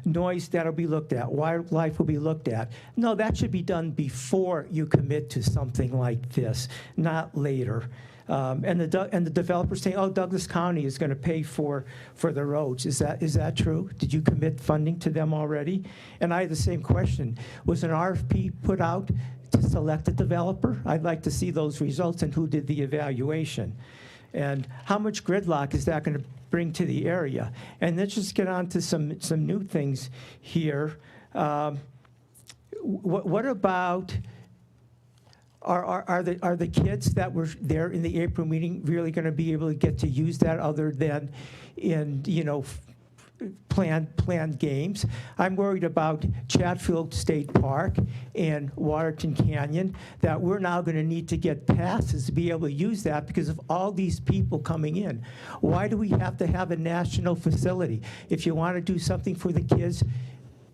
Noise, that'll be looked at. Wildlife will be looked at. No, that should be done before you commit to something like this, not later. And the developers saying, "Oh, Douglas County is going to pay for the roads." Is that true? Did you commit funding to them already? And I had the same question. Was an RFP put out to select a developer? I'd like to see those results and who did the evaluation. And how much gridlock is that going to bring to the area? And let's just get on to some new things here. What about, are the kids that were there in the April meeting really going to be able to get to use that other than in, planned games? I'm worried about Chatfield State Park and Waterton Canyon, that we're now going to need to get passes to be able to use that because of all these people coming in. Why do we have to have a national facility? If you want to do something for the kids,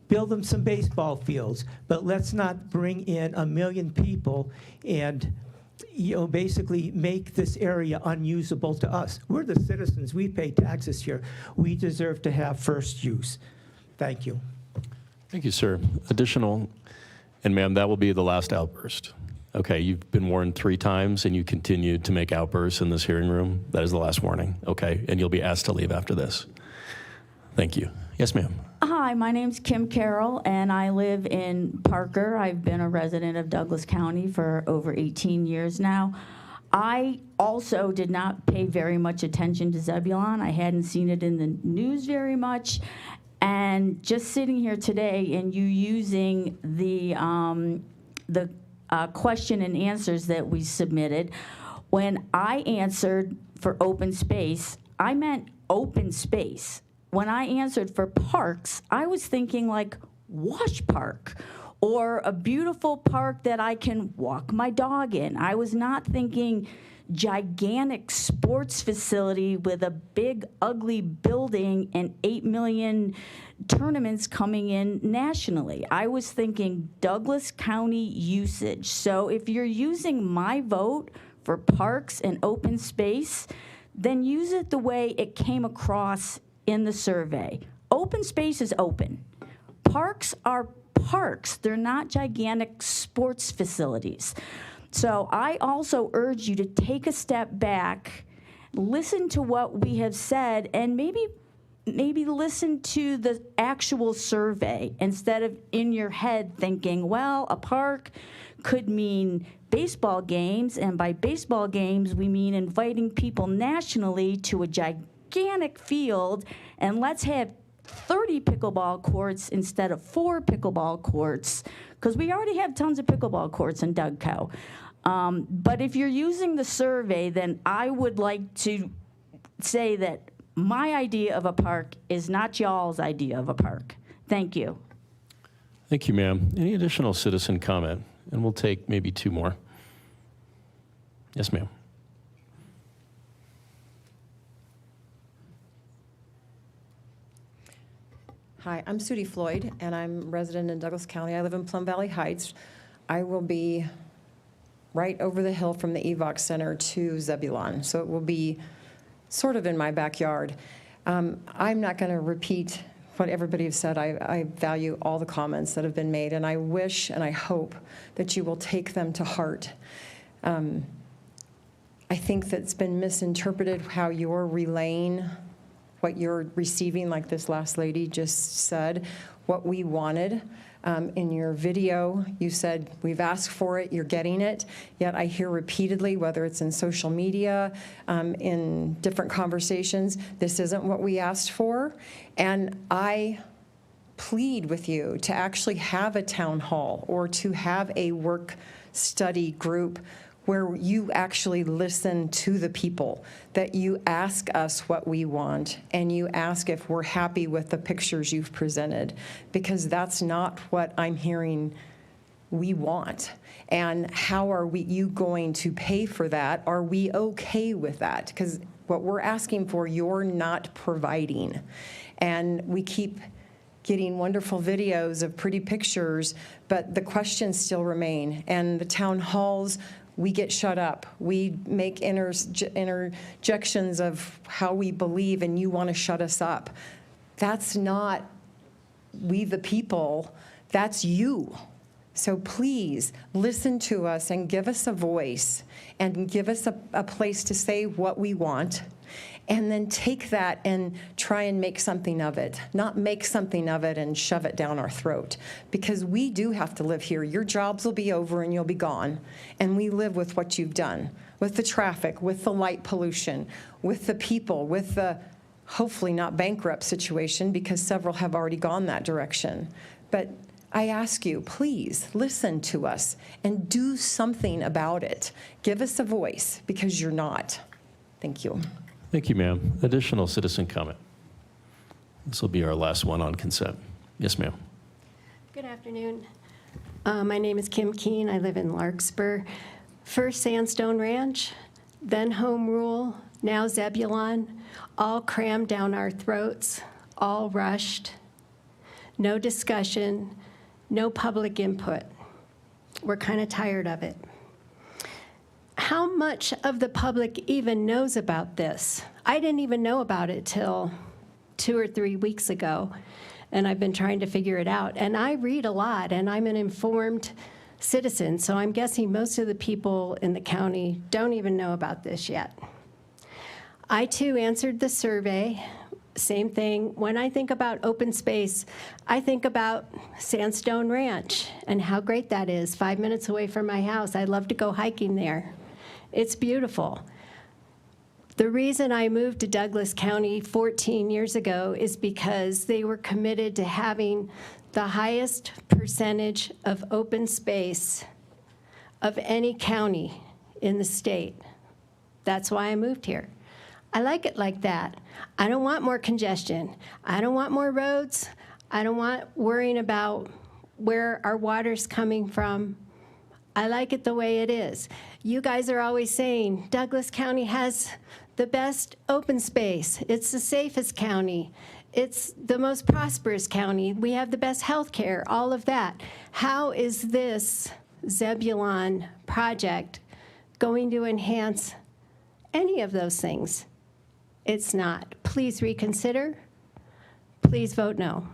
build them some baseball fields, but let's not bring in 1 million people and basically make this area unusable to us. We're the citizens. We pay taxes here. We deserve to have first use. Thank you. Thank you, sir. Additional, and ma'am, that will be the last outburst. Okay, you've been warned 3 times and you continue to make outbursts in this hearing room. That is the last warning, okay? And you'll be asked to leave after this. Thank you. Yes, ma'am. Hi, my name's Kim Carroll, and I live in Parker. I've been a resident of Douglas County for over 18 years now. I also did not pay very much attention to Zebulon. I hadn't seen it in the news very much. And just sitting here today and you using the question and answers that we submitted, when I answered for open space, I meant open space. When I answered for parks, I was thinking like Wash Park or a beautiful park that I can walk my dog in. I was not thinking gigantic sports facility with a big, ugly building and 8 million tournaments coming in nationally. I was thinking Douglas County usage. So if you're using my vote for parks and open space, then use it the way it came across in the survey. Open space is open. Parks are parks. They're not gigantic sports facilities. So I also urge you to take a step back, listen to what we have said, and maybe listen to the actual survey instead of in your head thinking, well, a park could mean baseball games, and by baseball games we mean inviting people nationally to a gigantic field, and let's have 30 pickleball courts instead of 4 pickleball courts, because we already have tons of pickleball courts in Dougco. But if you're using the survey, then I would like to say that my idea of a park is not y'all's idea of a park. Thank you. Thank you, ma'am. Any additional citizen comment? And we'll take maybe 2 more. Yes, ma'am. Hi, I'm Sudie Floyd, and I'm a resident in Douglas County. I live in Plum Valley Heights. I will be right over the hill from the EVOC Center to Zebulon, so it will be sort of in my backyard. I'm not going to repeat what everybody has said. I value all the comments that have been made, and I wish and I hope that you will take them to heart. I I think that's been misinterpreted how you're relaying what you're receiving, like this last lady just said, what we wanted. In your video, you said, we've asked for it, you're getting it. Yet I hear repeatedly, whether it's in social media, in different conversations, this isn't what we asked for. And I plead with you to actually have a town hall or to have a work study group where you actually listen to the people, that you ask us what we want and you ask if we're happy with the pictures you've presented, because that's not what I'm hearing we want. And how are you going to pay for that? Are we okay with that? Because what we're asking for, you're not providing. And we keep getting wonderful videos of pretty pictures, but the questions still remain. And the town halls, we get shut up. We make interjections of how we believe, and you want to shut us up. That's not we the people, that's you. So please listen to us and give us a voice and give us a place to say what we want, and then take that and try and make something of it, not make something of it and shove it down our throat, because we do have to live here. Your jobs will be over and you'll be gone, and we live with what you've done, with the traffic, with the light pollution, with the people, with the hopefully not bankrupt situation, because several have already gone that direction. But I ask you, please listen to us and do something about it. Give us a voice, because you're not. Thank you. Thank you, ma'am. Additional citizen comment. This will be our last one on consent. Yes, ma'am. Good afternoon. My name is Kim Keene. I live in Larkspur. First Sandstone Ranch, then Home Rule, now Zebulon, all crammed down our throats, all rushed, no discussion, no public input. We're kind of tired of it. How much of the public even knows about this? I didn't even know about it till 2 or 3 weeks ago, and I've been trying to figure it out. And I read a lot, and I'm an informed citizen, so I'm guessing most of the people in the county don't even know about this yet. I, too, answered the survey. Same thing. When I think about open space, I think about Sandstone Ranch and how great that is, 5 minutes away from my house. I love to go hiking there. It's beautiful. The reason I moved to Douglas County 14 years ago is because they were committed to having the highest percentage of open space of any county in the state. That's why I moved here. I like it like that. I don't want more congestion. I don't want more roads. I don't want worrying about where our water's coming from. I like it the way it is. You guys are always saying Douglas County has the best open space. It's the safest county. It's the most prosperous county. We have the best health care, all of that. How is this Zebulon project going to enhance any of those things? It's not. Please reconsider. Please vote no.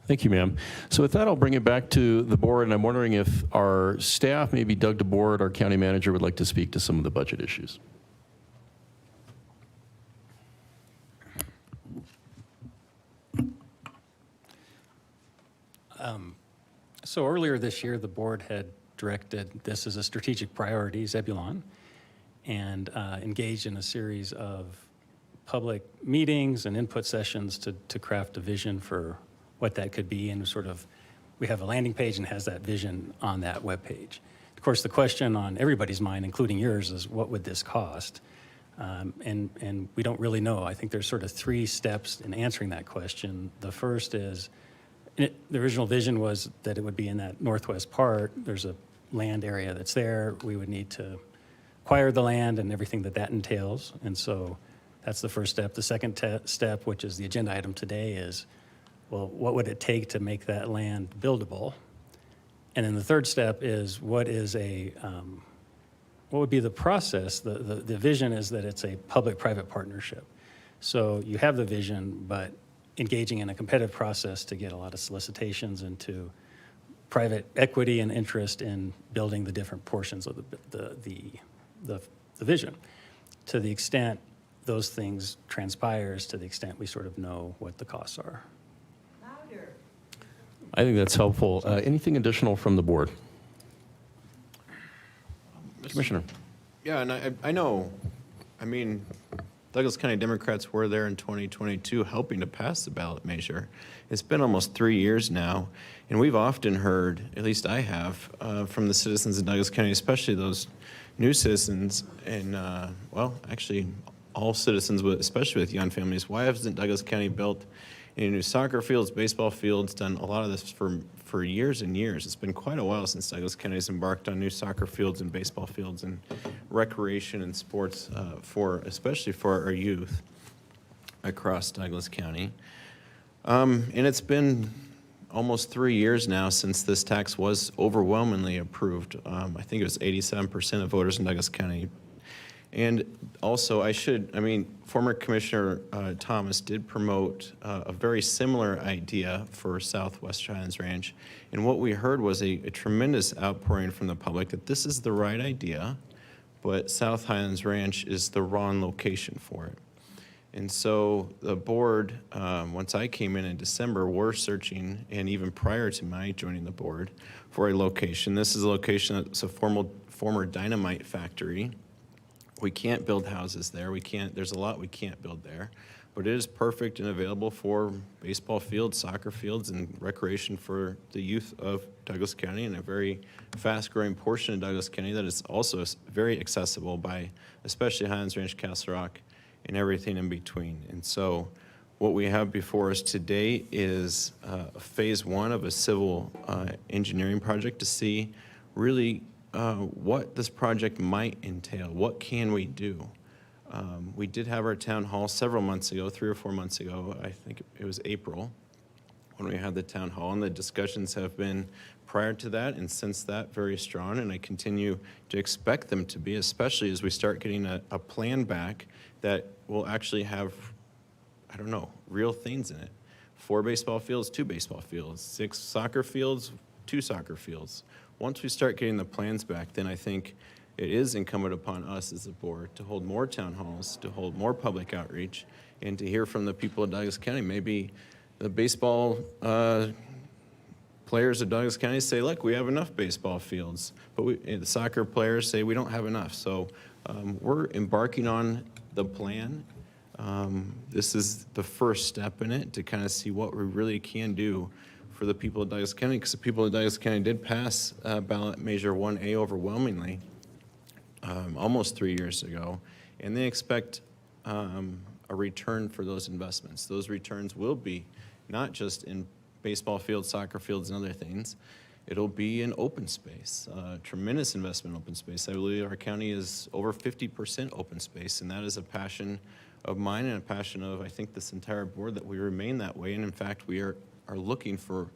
Thank you, ma'am. So with that, I'll bring it back to the board, and I'm wondering if our staff, maybe Doug DeBoard, our county manager, would like to speak to some of the budget issues. So earlier this year, the board had directed this as a strategic priority, Zebulon, and engaged in a series of public meetings and input sessions to craft a vision for what that could be, and sort of, we have a landing page and has that vision on that webpage. Of course, the question on everybody's mind, including yours, is what would this cost? And we don't really know. I think there's sort of 3 steps in answering that question. The first is, the original vision was that it would be in that northwest part. There's a land area that's there. We would need to acquire the land and everything that entails. And so that's the first step. The second step, which is the agenda item today, is, well, what would it take to make that land buildable? And then the third step is, what would be the process? The vision is that it's a public-private partnership. So you have the vision, but engaging in a competitive process to get a lot of solicitations into private equity and interest in building the different portions of the the vision. To the extent those things transpires, to the extent we sort of know what the costs are. I think that's helpful. Anything additional from the board? Commissioner. Yeah, and I know, I mean, Douglas County Democrats were there in 2022 helping to pass the ballot measure. It's been almost 3 years now, and we've often heard, at least I have, from the citizens in Douglas County, especially those new citizens, and well, actually all citizens, especially with young families, why hasn't Douglas County built any new soccer fields, baseball fields, done a lot of this for years and years? It's been quite a while since Douglas County has embarked on new soccer fields and baseball fields and recreation and sports especially for our youth across Douglas County. And it's been almost 3 years now since this tax was overwhelmingly approved. I think it was 87% of voters in Douglas County. And also, former Commissioner Thomas did promote a very similar idea for Southwest Highlands Ranch. And what we heard was a tremendous outpouring from the public that this is the right idea, but South Highlands Ranch is the wrong location for it. And so the board, once I came in December, were searching, and even prior to my joining the board, for a location. This is a location that's a former dynamite factory. We can't build houses there. There's a lot we can't build there, but it is perfect and available for baseball fields, soccer fields, and recreation for the youth of Douglas County, and a very fast-growing portion of Douglas County that is also very accessible by especially Highlands Ranch, Castle Rock, and everything in between. And so what we have before us today is phase one of a civil engineering project to see really what this project might entail. What can we do? We did have our town hall several months ago, 3 or 4 months ago. I think it was April when we had the town hall, and the discussions have been prior to that and since that very strong, and I continue to expect them to be, especially as we start getting a plan back that will actually have, real things in it. 4 baseball fields, 2 baseball fields, 6 soccer fields, 2 soccer fields. Once we start getting the plans back, then I think it is incumbent upon us as a board to hold more town halls, to hold more public outreach, and to hear from the people of Douglas County. Maybe the baseball players of Douglas County say, look, we have enough baseball fields, but the soccer players say we don't have enough. So we're embarking on the plan. This is the first step in it to kind of see what we really can do for the people of Douglas County, because the people of Douglas County did pass ballot measure 1A overwhelmingly almost 3 years ago, and they expect a return for those investments. Those returns will be not just in baseball fields, soccer fields, and other things. It'll be in open space, tremendous investment in open space. I believe our county is over 50% open space, and that is a passion of mine and a passion of, I think, this entire board, that we remain that way. And in fact, we are looking for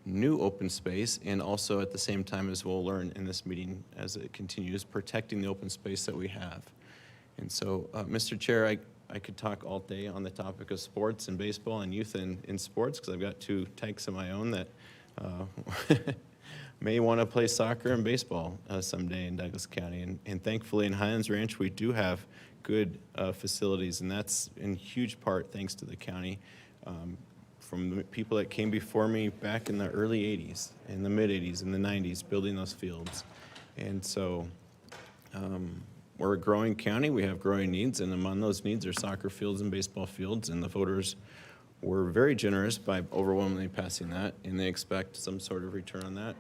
new open space, and also at the same time, as we'll learn in this meeting as it continues, protecting the open space that we have. And so, Mr. Chair, I could talk all day on the topic of sports and baseball and youth in sports, because I've got 2 tykes of my own that may want to play soccer and baseball someday in Douglas County. And thankfully in Highlands Ranch, we do have good facilities, and that's in huge part thanks to the county. From the people that came before me back in the early 80s, in the mid 80s, in the 90s, building those fields. And so we're a growing county, we have growing needs, and among those needs are soccer fields and baseball fields, and the voters were very generous by overwhelmingly passing that, and they expect some sort of return on that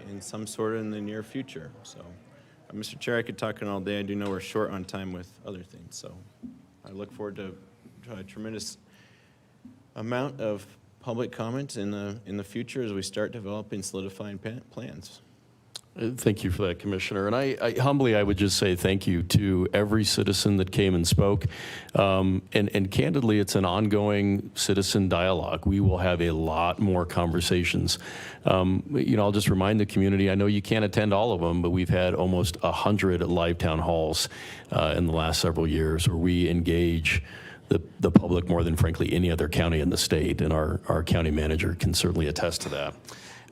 and some sort in the near future. So, Mr. Chair, I could talk on all day. I do know we're short on time with other things, so I look forward to a tremendous amount of public comment in the future as we start developing solidifying plans. Thank you for that, Commissioner. And I humbly, I would just say thank you to every citizen that came and spoke. And candidly, it's an ongoing citizen dialogue. We will have a lot more conversations. I'll just remind the community, I know you can't attend all of them, but we've had almost 100 live town halls in the last several years where we engage the public more than, frankly, any other county in the state, and our county manager can certainly attest to that.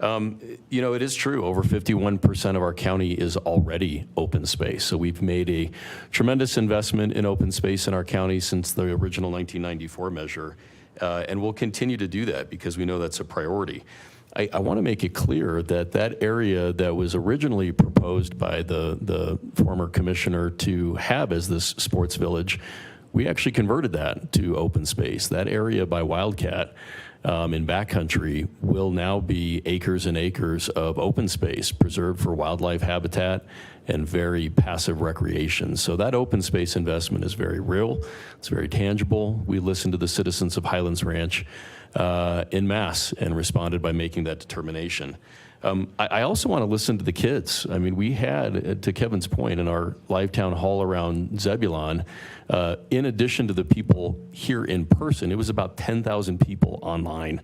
You know, it is true. Over 51% of our county is already open space. So we've made a tremendous investment in open space in our county since the original 1994 measure. And we'll continue to do that because we know that's a priority. I want to make it clear that that area that was originally proposed by the former commissioner to have as this sports village, we actually converted that to open space. That area by Wildcat in backcountry will now be acres and acres of open space preserved for wildlife habitat and very passive recreation. So that open space investment is very real. It's very tangible. We listened to the citizens of Highlands Ranch en masse and responded by making that determination. I also want to listen to the kids. I mean, we had, to Kevin's point, in our live town hall around Zebulon, in addition to the people here in person, it was about 10,000 people online.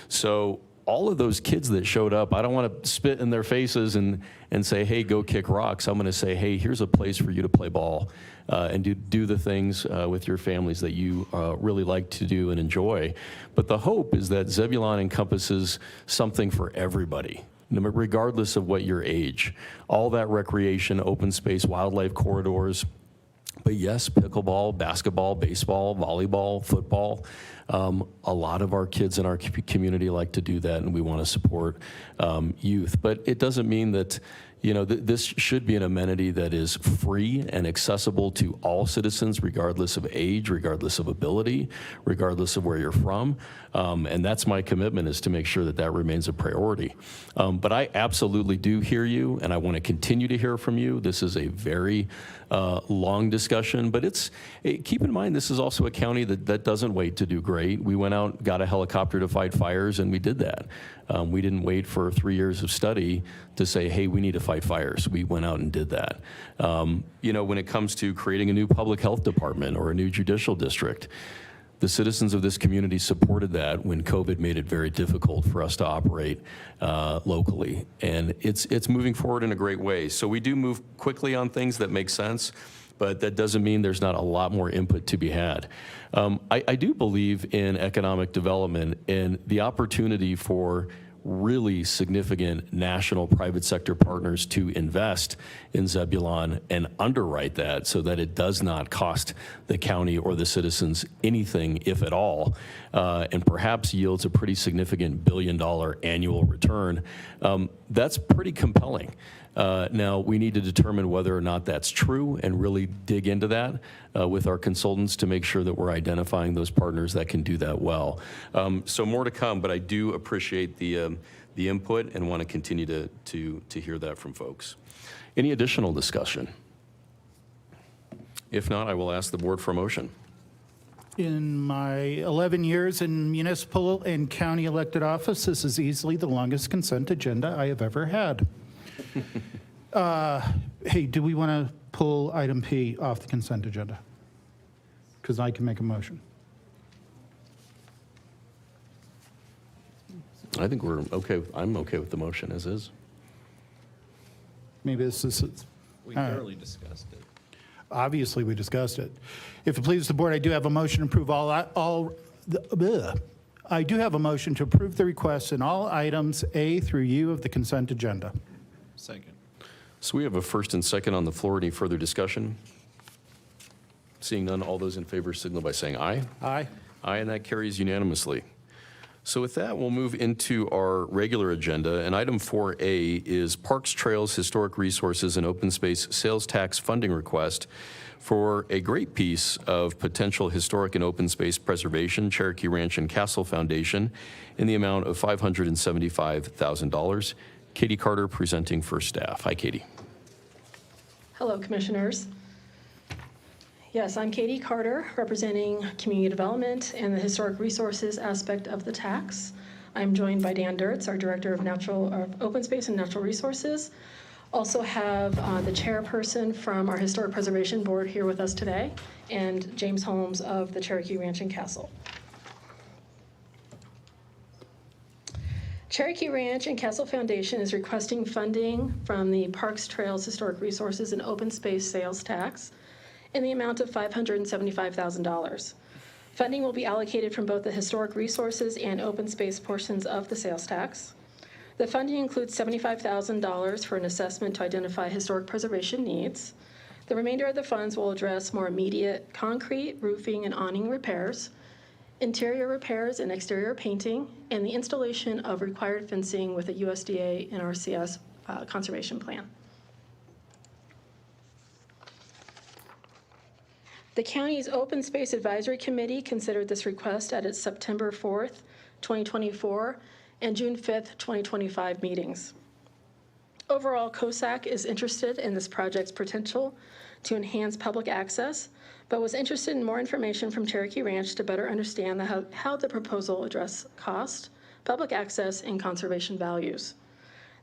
So all of those kids that showed up, I don't want to spit in their faces and say, hey, go kick rocks. I'm going to say, hey, here's a place for you to play ball and do the things with your families that you really like to do and enjoy. But the hope is that Zebulon encompasses something for everybody, regardless of what your age. All that recreation, open space, wildlife corridors, but yes, pickleball, basketball, baseball, volleyball, football. A lot of our kids in our community like to do that, and we want to support youth. But it doesn't mean that, you know, this should be an amenity that is free and accessible to all citizens, regardless of age, regardless of ability, regardless of where you're from. And that's my commitment, is to make sure that that remains a priority. But I absolutely do hear you, and I want to continue to hear from you. This is a very long discussion, but keep in mind, this is also a county that doesn't wait to do great. We went out, got a helicopter to fight fires, and we did that. We didn't wait for 3 years of study to say, hey, we need to fight fires. We went out and did that. You know, when it comes to creating a new public health department or a new judicial district, the citizens of this community supported that when COVID made it very difficult for us to operate locally. And it's moving forward in a great way. So we do move quickly on things that make sense, but that doesn't mean there's not a lot more input to be had. I do believe in economic development and the opportunity for really significant national private sector partners to invest in Zebulon and underwrite that so that it does not cost the county or the citizens anything, if at all, and perhaps yields a pretty significant $1 billion annual return. That's pretty compelling. Now, we need to determine whether or not that's true and really dig into that with our consultants to make sure that we're identifying those partners that can do that well. So more to come, but I do appreciate the input and want to continue to hear that from folks. Any additional discussion? If not, I will ask the board for a motion. In my 11 years in municipal and county elected office, this is easily the longest consent agenda I have ever had. Hey, do we want to pull item P off the consent agenda? Because I can make a motion. I think we're okay. I'm okay with the motion as is. Maybe this is. We thoroughly discussed it. Obviously, we discussed it. If it pleases the board, I do have a motion to approve I do have a motion to approve the requests in all items A through U of the consent agenda. Second. So we have a first and second on the floor. Any further discussion? Seeing none, all those in favor signal by saying aye. Aye. Aye, and that carries unanimously. So with that, we'll move into our regular agenda, and item 4A is Parks, Trails, Historic Resources, and Open Space Sales Tax Funding Request for a great piece of potential historic and open space preservation, Cherokee Ranch and Castle Foundation, in the amount of $575,000. Katie Carter presenting for staff. Hi, Katie. Hello, Commissioners. Yes, I'm Katie Carter, representing Community Development and the Historic Resources aspect of the tax. I'm joined by Dan Dirtz, our Director of Open Space and Natural Resources. Also have the chairperson from our Historic Preservation Board here with us today, and James Holmes of the Cherokee Ranch and Castle. Cherokee Ranch and Castle Foundation is requesting funding from the Parks, Trails, Historic Resources, and Open Space Sales Tax in the amount of $575,000. Funding will be allocated from both the Historic Resources and Open Space portions of the sales tax. The funding includes $75,000 for an assessment to identify historic preservation needs. The remainder of the funds will address more immediate concrete, roofing, and awning repairs, interior repairs and exterior painting, and the installation of required fencing with a USDA and RCS conservation plan. The county's Open Space Advisory Committee considered this request at its September 4th, 2024 and June 5th, 2025 meetings. Overall, COSAC is interested in this project's potential to enhance public access, but was interested in more information from Cherokee Ranch to better understand how the proposal addresses cost, public access, and conservation values.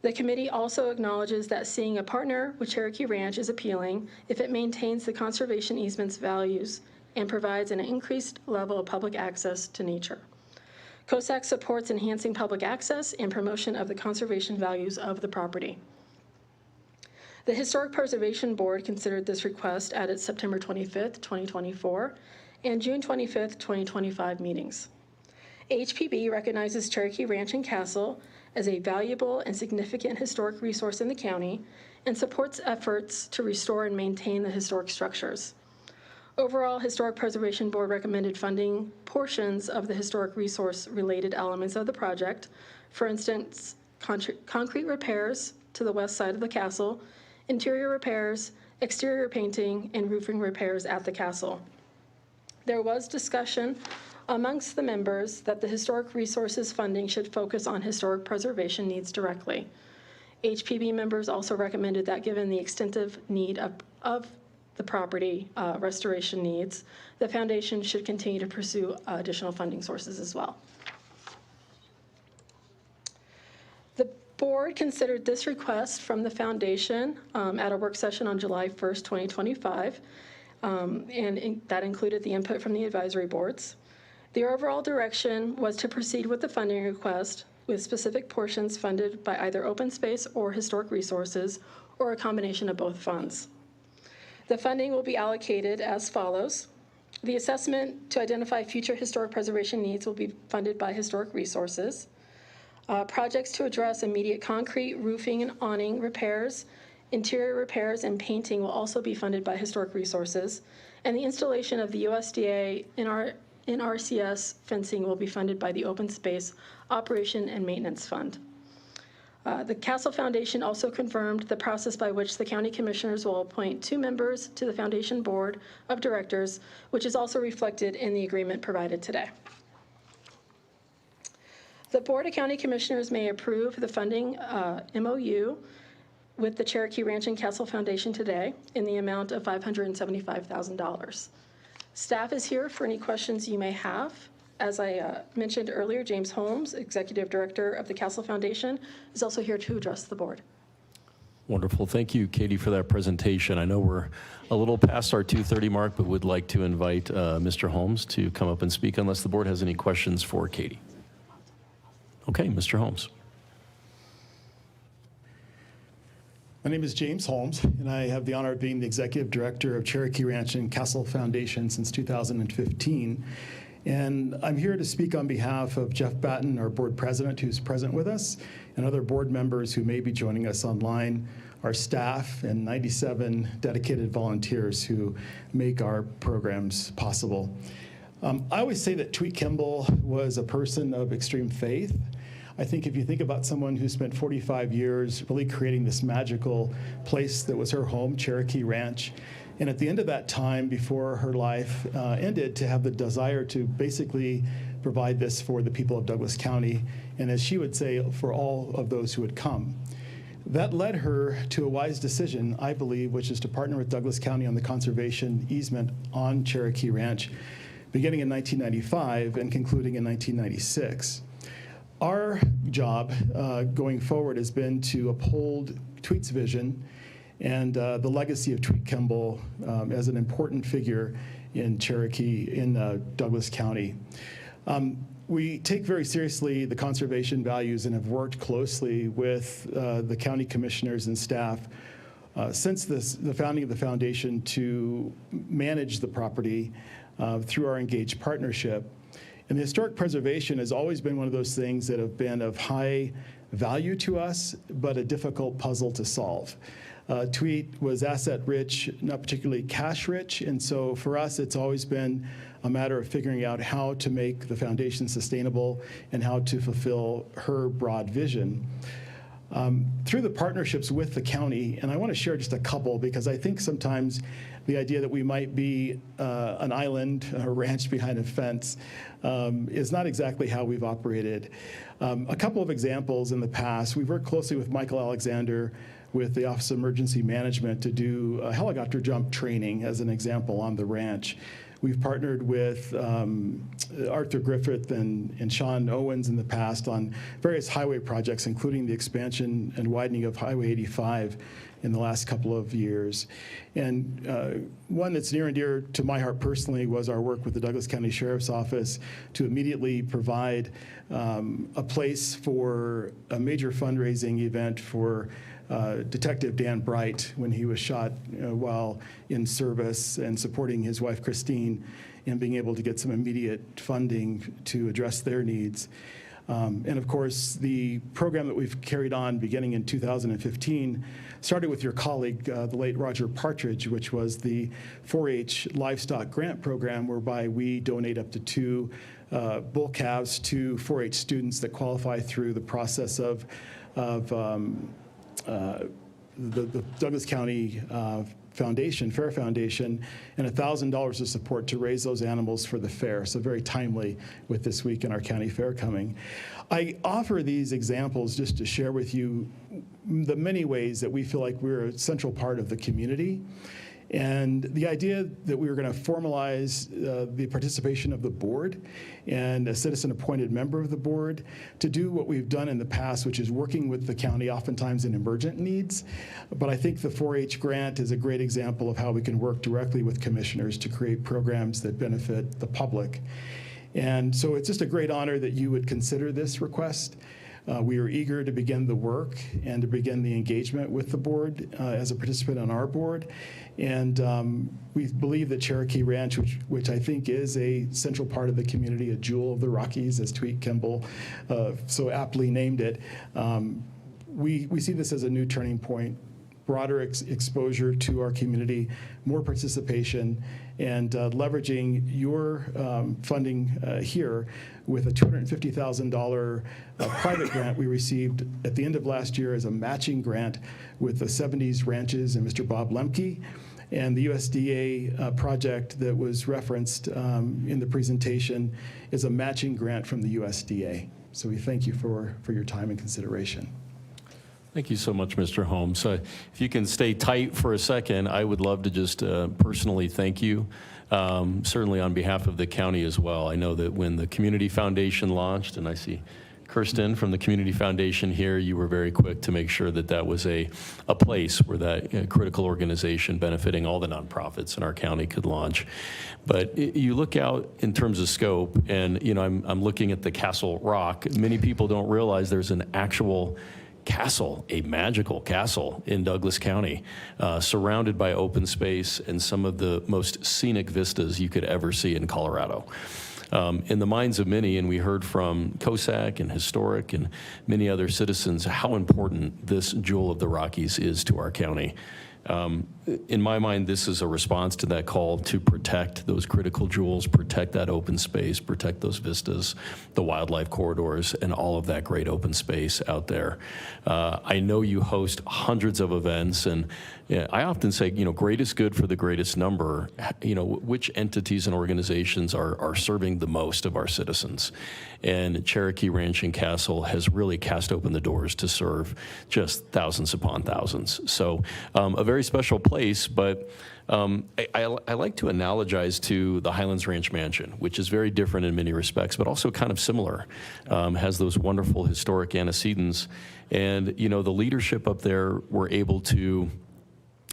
The committee also acknowledges that seeing a partner with Cherokee Ranch is appealing if it maintains the conservation easement's values and provides an increased level of public access to nature. COSAC supports enhancing public access and promotion of the conservation values of the property. The Historic Preservation Board considered this request at its September 25th, 2024 and June 25th, 2025 meetings. HPB recognizes Cherokee Ranch and Castle as a valuable and significant historic resource in the county and supports efforts to restore and maintain the historic structures. Overall, Historic Preservation Board recommended funding portions of the historic resource-related elements of the project, for instance, concrete repairs to the west side of the castle, interior repairs, exterior painting, and roofing repairs at the castle. There was discussion amongst the members that the historic resources funding should focus on historic preservation needs directly. HPB members also recommended that given the extensive need of the property restoration needs, the foundation should continue to pursue additional funding sources as well. The board considered this request from the foundation at a work session on July 1st, 2025, and that included the input from the advisory boards. The overall direction was to proceed with the funding request with specific portions funded by either open space or historic resources, or a combination of both funds. The funding will be allocated as follows. The assessment to identify future historic preservation needs will be funded by historic resources. Projects to address immediate concrete, roofing, and awning repairs, interior repairs, and painting will also be funded by historic resources. And the installation of the USDA in RCS fencing will be funded by the Open Space Operation and Maintenance Fund. The Castle Foundation also confirmed the process by which the county commissioners will appoint 2 members to the foundation board of directors, which is also reflected in the agreement provided today. The Board of County Commissioners may approve the funding MOU with the Cherokee Ranch and Castle Foundation today in the amount of $575,000. Staff is here for any questions you may have. As I mentioned earlier, James Holmes, Executive Director of the Castle Foundation, is also here to address the board. Wonderful. Thank you, Katie, for that presentation. I know we're a little past our 2:30 mark, but would like to invite Mr. Holmes to come up and speak unless the board has any questions for Katie. Okay, Mr. Holmes. My name is James Holmes, and I have the honor of being the Executive Director of Cherokee Ranch and Castle Foundation since 2015. And I'm here to speak on behalf of Jeff Batten, our board president, who's present with us, and other board members who may be joining us online, our staff, and 97 dedicated volunteers who make our programs possible. I always say that Tweet Kimball was a person of extreme faith. I think if you think about someone who spent 45 years really creating this magical place that was her home, Cherokee Ranch, and at the end of that time, before her life ended, to have the desire to basically provide this for the people of Douglas County, and as she would say, for all of those who would come. That led her to a wise decision, I believe, which is to partner with Douglas County on the conservation easement on Cherokee Ranch, beginning in 1995 and concluding in 1996. Our job going forward has been to uphold Tweet's vision and the legacy of Tweet Kimball as an important figure in Cherokee, in Douglas County. We take very seriously the conservation values and have worked closely with the county commissioners and staff since the founding of the foundation to manage the property through our engaged partnership. And the historic preservation has always been one of those things that have been of high value to us, but a difficult puzzle to solve. Tweet was asset-rich, not particularly cash-rich, and so for us, it's always been a matter of figuring out how to make the foundation sustainable and how to fulfill her broad vision. Through the partnerships with the county, and I want to share just a couple because I think sometimes the idea that we might be an island, a ranch behind a fence, is not exactly how we've operated. A couple of examples in the past, we've worked closely with Michael Alexander with the Office of Emergency Management to do a helicopter jump training as an example on the ranch. We've partnered with Arthur Griffith and Sean Owens in the past on various highway projects, including the expansion and widening of Highway 85 in the last couple of years. And one that's near and dear to my heart personally was our work with the Douglas County Sheriff's Office to immediately provide a place for a major fundraising event for Detective Dan Bright when he was shot while in service, and supporting his wife Christine and being able to get some immediate funding to address their needs. And of course, the program that we've carried on beginning in 2015 started with your colleague, the late Roger Partridge, which was the 4-H livestock grant program, whereby we donate up to 2 bull calves to 4-H students that qualify through the process of the Douglas County Fair Foundation, and $1,000 of support to raise those animals for the fair. So very timely with this week in our county fair coming. I offer these examples just to share with you the many ways that we feel like we're a central part of the community. And the idea that we were going to formalize the participation of the board and a citizen-appointed member of the board to do what we've done in the past, which is working with the county oftentimes in emergent needs. But I think the 4-H grant is a great example of how we can work directly with commissioners to create programs that benefit the public. And so it's just a great honor that you would consider this request. We are eager to begin the work and to begin the engagement with the board as a participant on our board. And we believe that Cherokee Ranch, which I think is a central part of the community, a jewel of the Rockies, as Tweet Kimball so aptly named it, we see this as a new turning point, broader exposure to our community, more participation, and leveraging your funding here with a $250,000 private grant we received at the end of last year as a matching grant with the 70s Ranches and Mr. Bob Lemke, and the USDA project that was referenced in the presentation is a matching grant from the USDA. So we thank you for your time and consideration. Thank you so much, Mr. Holmes. If you can stay tight for a second, I would love to just personally thank you, certainly on behalf of the county as well. I know that when the Community Foundation launched, and I see Kirsten from the Community Foundation here, you were very quick to make sure that that was a place where that critical organization benefiting all the nonprofits in our county could launch. But you look out in terms of scope, and I'm looking at the Castle Rock. Many people don't realize there's an actual castle, a magical castle in Douglas County, surrounded by open space and some of the most scenic vistas you could ever see in Colorado. In the minds of many, and we heard from COSAC and Historic and many other citizens, how important this jewel of the Rockies is to our county. In my mind, this is a response to that call to protect those critical jewels, protect that open space, protect those vistas, the wildlife corridors, and all of that great open space out there. I know you host hundreds of events, and I often say, greatest good for the greatest number. Which entities and organizations are serving the most of our citizens? And Cherokee Ranch and Castle has really cast open the doors to serve just thousands upon thousands. So a very special place, but I like to analogize to the Highlands Ranch Mansion, which is very different in many respects, but also kind of similar. Has those wonderful historic antecedents. And, the leadership up there were able to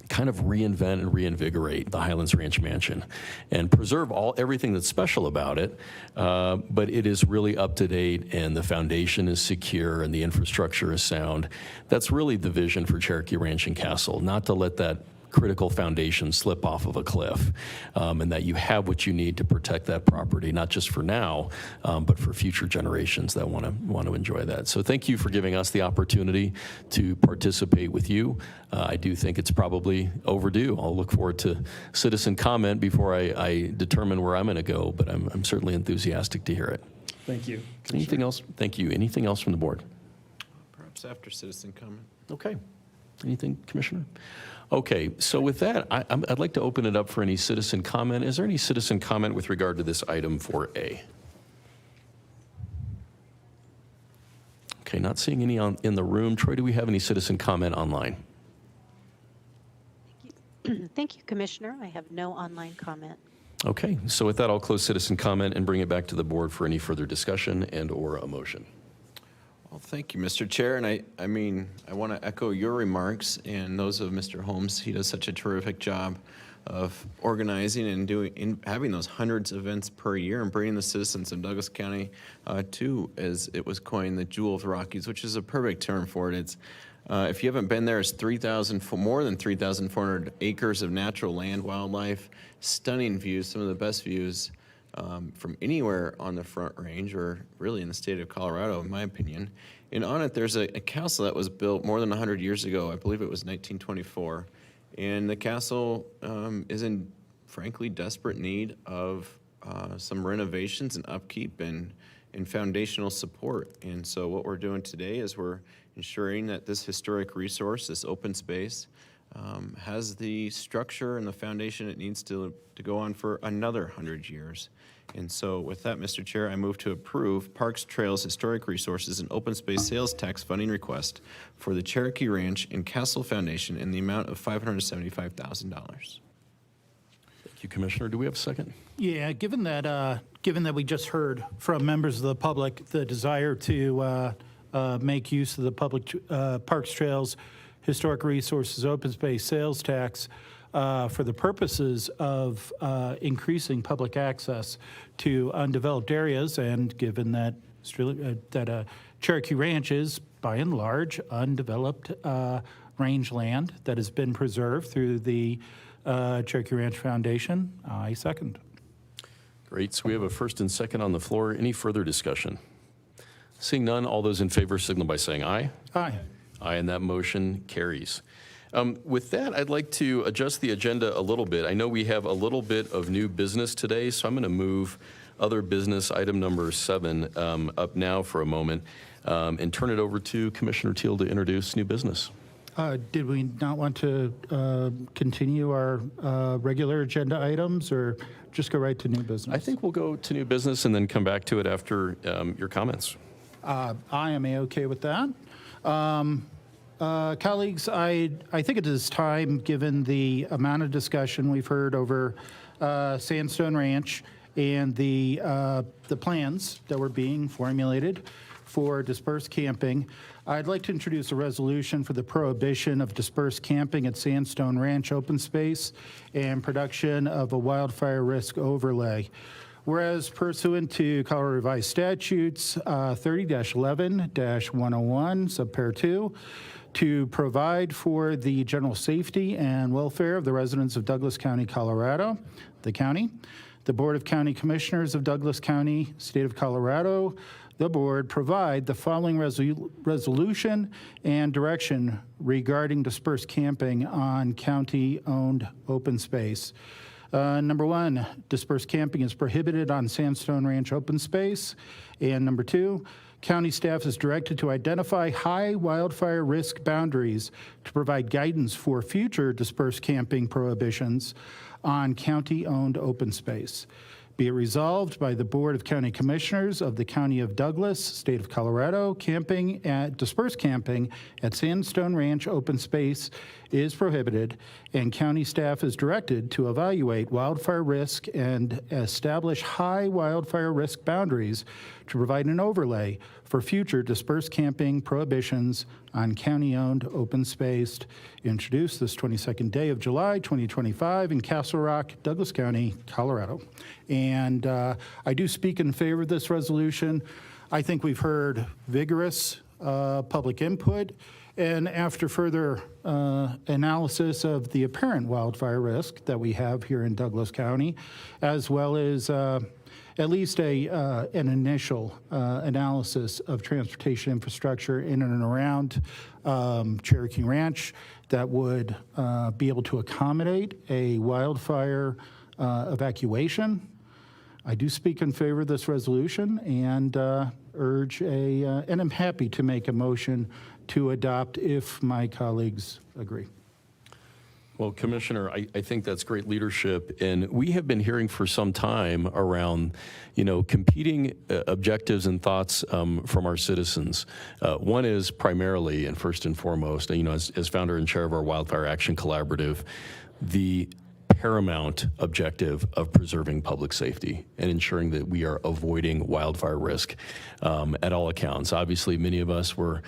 kind of reinvent and reinvigorate the Highlands Ranch Mansion and preserve everything that's special about it, but it is really up to date, and the foundation is secure and the infrastructure is sound. That's really the vision for Cherokee Ranch and Castle, not to let that critical foundation slip off of a cliff, and that you have what you need to protect that property, not just for now, but for future generations that want to enjoy that. So thank you for giving us the opportunity to participate with you. I do think it's probably overdue. I'll look forward to citizen comment before I determine where I'm going to go, but I'm certainly enthusiastic to hear it. Thank you. Anything else? Thank you. Anything else from the board? Perhaps after citizen comment. Okay. Anything, Commissioner? Okay, so with that, I'd like to open it up for any citizen comment. Is there any citizen comment with regard to this item 4A? Okay, not seeing any in the room. Troy, do we have any citizen comment online? Thank you, Commissioner. I have no online comment. Okay, so with that, I'll close citizen comment and bring it back to the board for any further discussion and or a motion. Well, thank you, Mr. Chair. And I mean, I want to echo your remarks and those of Mr. Holmes. He does such a terrific job of organizing and having those hundreds of events per year and bringing the citizens of Douglas County to, as it was coined, the Jewel of the Rockies, which is a perfect term for it. It's if you haven't been there, it's more than 3,400 acres of natural land, wildlife, stunning views, some of the best views from anywhere on the Front Range or really in the state of Colorado, in my opinion. And on it, there's a castle that was built more than 100 years ago. I believe it was 1924. And the castle is in, frankly, desperate need of some renovations and upkeep and foundational support. And so what we're doing today is we're ensuring that this historic resource, this open space, has the structure and the foundation it needs to go on for another 100 years. And so with that, Mr. Chair, I move to approve Parks, Trails, Historic Resources, and Open Space Sales Tax Funding Request for the Cherokee Ranch and Castle Foundation in the amount of $575,000. Thank you, Commissioner. Do we have a second? Yeah, given that we just heard from members of the public the desire to make use of the public Parks, Trails, Historic Resources, Open Space Sales Tax for the purposes of increasing public access to undeveloped areas, and given that Cherokee Ranch is, by and large, undeveloped rangeland that has been preserved through the Cherokee Ranch Foundation, I second. Great. So we have a first and second on the floor. Any further discussion? Seeing none, all those in favor signal by saying aye. Aye. Aye, and that motion carries. With that, I'd like to adjust the agenda a little bit. I know we have a little bit of new business today, so I'm going to move other business item number 7 up now for a moment and turn it over to Commissioner Teal to introduce new business. Did we not want to continue our regular agenda items, or just go right to new business? I think we'll go to new business and then come back to it after your comments. I am A-okay with that. Colleagues, I think it is time, given the amount of discussion we've heard over Sandstone Ranch and the plans that were being formulated for dispersed camping, I'd like to introduce a resolution for the prohibition of dispersed camping at Sandstone Ranch open space and production of a wildfire risk overlay. Whereas pursuant to Colorado Revised Statutes 30-11-101, subpart 2, to provide for the general safety and welfare of the residents of Douglas County, Colorado, the county, the Board of County Commissioners of Douglas County, State of Colorado, the board provide the following resolution and direction regarding dispersed camping on county-owned open space. Number 1, dispersed camping is prohibited on Sandstone Ranch open space. And number 2, county staff is directed to identify high wildfire risk boundaries to provide guidance for future dispersed camping prohibitions on county-owned open space. Be it resolved by the Board of County Commissioners of the County of Douglas, State of Colorado, dispersed camping at Sandstone Ranch open space is prohibited, and county staff is directed to evaluate wildfire risk and establish high wildfire risk boundaries to provide an overlay for future dispersed camping prohibitions on county-owned open space, introduced this 22nd day of July 2025 in Castle Rock, Douglas County, Colorado. And I do speak in favor of this resolution. I think we've heard vigorous public input, And after further analysis of the apparent wildfire risk that we have here in Douglas County, as well as at least an initial analysis of transportation infrastructure in and around Cherokee Ranch that would be able to accommodate a wildfire evacuation, I do speak in favor of this resolution and urge and I'm happy to make a motion to adopt if my colleagues agree. Well, Commissioner, I think that's great leadership, and we have been hearing for some time around, competing objectives and thoughts from our citizens. One is primarily and first and foremost, as founder and chair of our Wildfire Action Collaborative, the paramount objective of preserving public safety and ensuring that we are avoiding wildfire risk at all accounts. Obviously, many of us were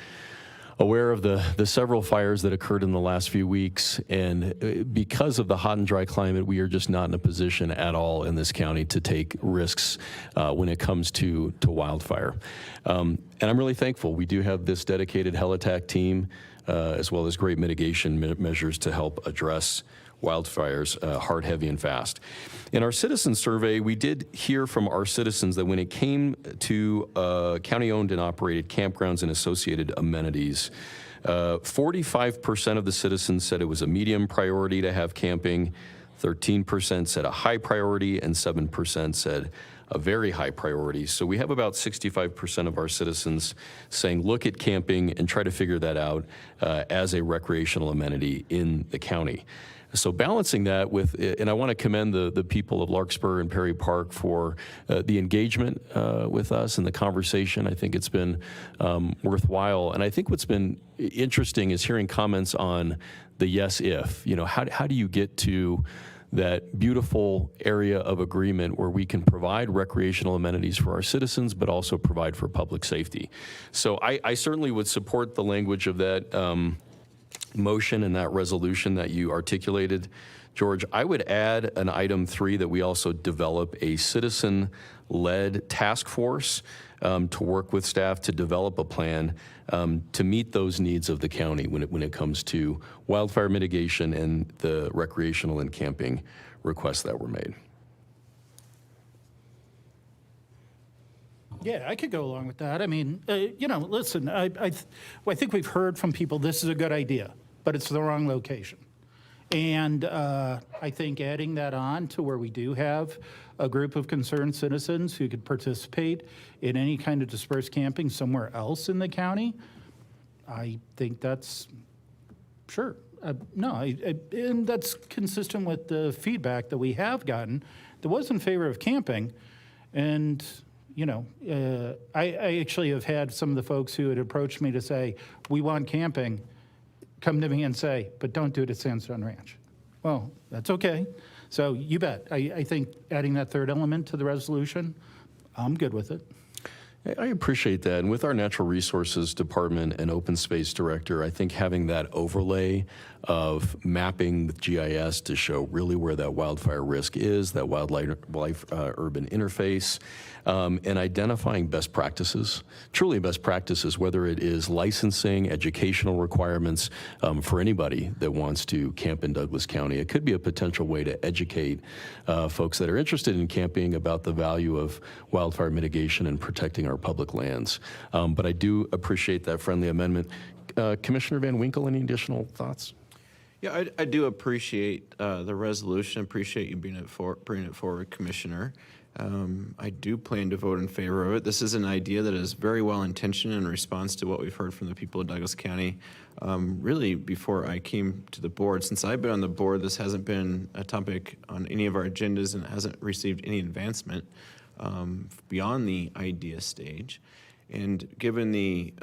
aware of the several fires that occurred in the last few weeks, and because of the hot and dry climate, we are just not in a position at all in this county to take risks when it comes to wildfire. And I'm really thankful we do have this dedicated Helitack team, as well as great mitigation measures to help address wildfires hard, heavy, and fast. In our citizen survey, we did hear from our citizens that when it came to county-owned and operated campgrounds and associated amenities, 45% of the citizens said it was a medium priority to have camping, 13% said a high priority, and 7% said a very high priority. So we have about 65% of our citizens saying look at camping and try to figure that out as a recreational amenity in the county. So balancing that with, and I want to commend the people of Larkspur and Perry Park for the engagement with us and the conversation. I think it's been worthwhile. And I think what's been interesting is hearing comments on the yes if. How do you get to that beautiful area of agreement where we can provide recreational amenities for our citizens, but also provide for public safety? So I certainly would support the language of that motion and that resolution that you articulated, George. I would add an item 3 that we also develop a citizen-led task force to work with staff to develop a plan to meet those needs of the county when it comes to wildfire mitigation and the recreational and camping requests that were made. Yeah, I could go along with that. I mean, listen, I think we've heard from people this is a good idea, but it's the wrong location. And I think adding that on to where we do have a group of concerned citizens who could participate in any kind of dispersed camping somewhere else in the county, I think that's, sure. And that's consistent with the feedback that we have gotten that was in favor of camping. And I actually have had some of the folks who had approached me to say, we want camping, come to me and say, but don't do it at Sandstone Ranch. Well, that's okay. So you bet. I think adding that third element to the resolution, I'm good with it. I appreciate that. And with our Natural Resources Department and Open Space Director, I think having that overlay of mapping with GIS to show really where that wildfire risk is, that wildlife-urban interface, and identifying best practices, truly best practices, whether it is licensing, educational requirements for anybody that wants to camp in Douglas County. It could be a potential way to educate folks that are interested in camping about the value of wildfire mitigation and protecting our public lands. But I do appreciate that friendly amendment. Commissioner Van Winkle, any additional thoughts? Yeah, I do appreciate the resolution. Appreciate you bringing it forward, Commissioner. I do plan to vote in favor of it. This is an idea that is very well intentioned in response to what we've heard from the people of Douglas County. Really, before I came to the board, since I've been on the board, this hasn't been a topic on any of our agendas and hasn't received any advancement beyond the idea stage. And given the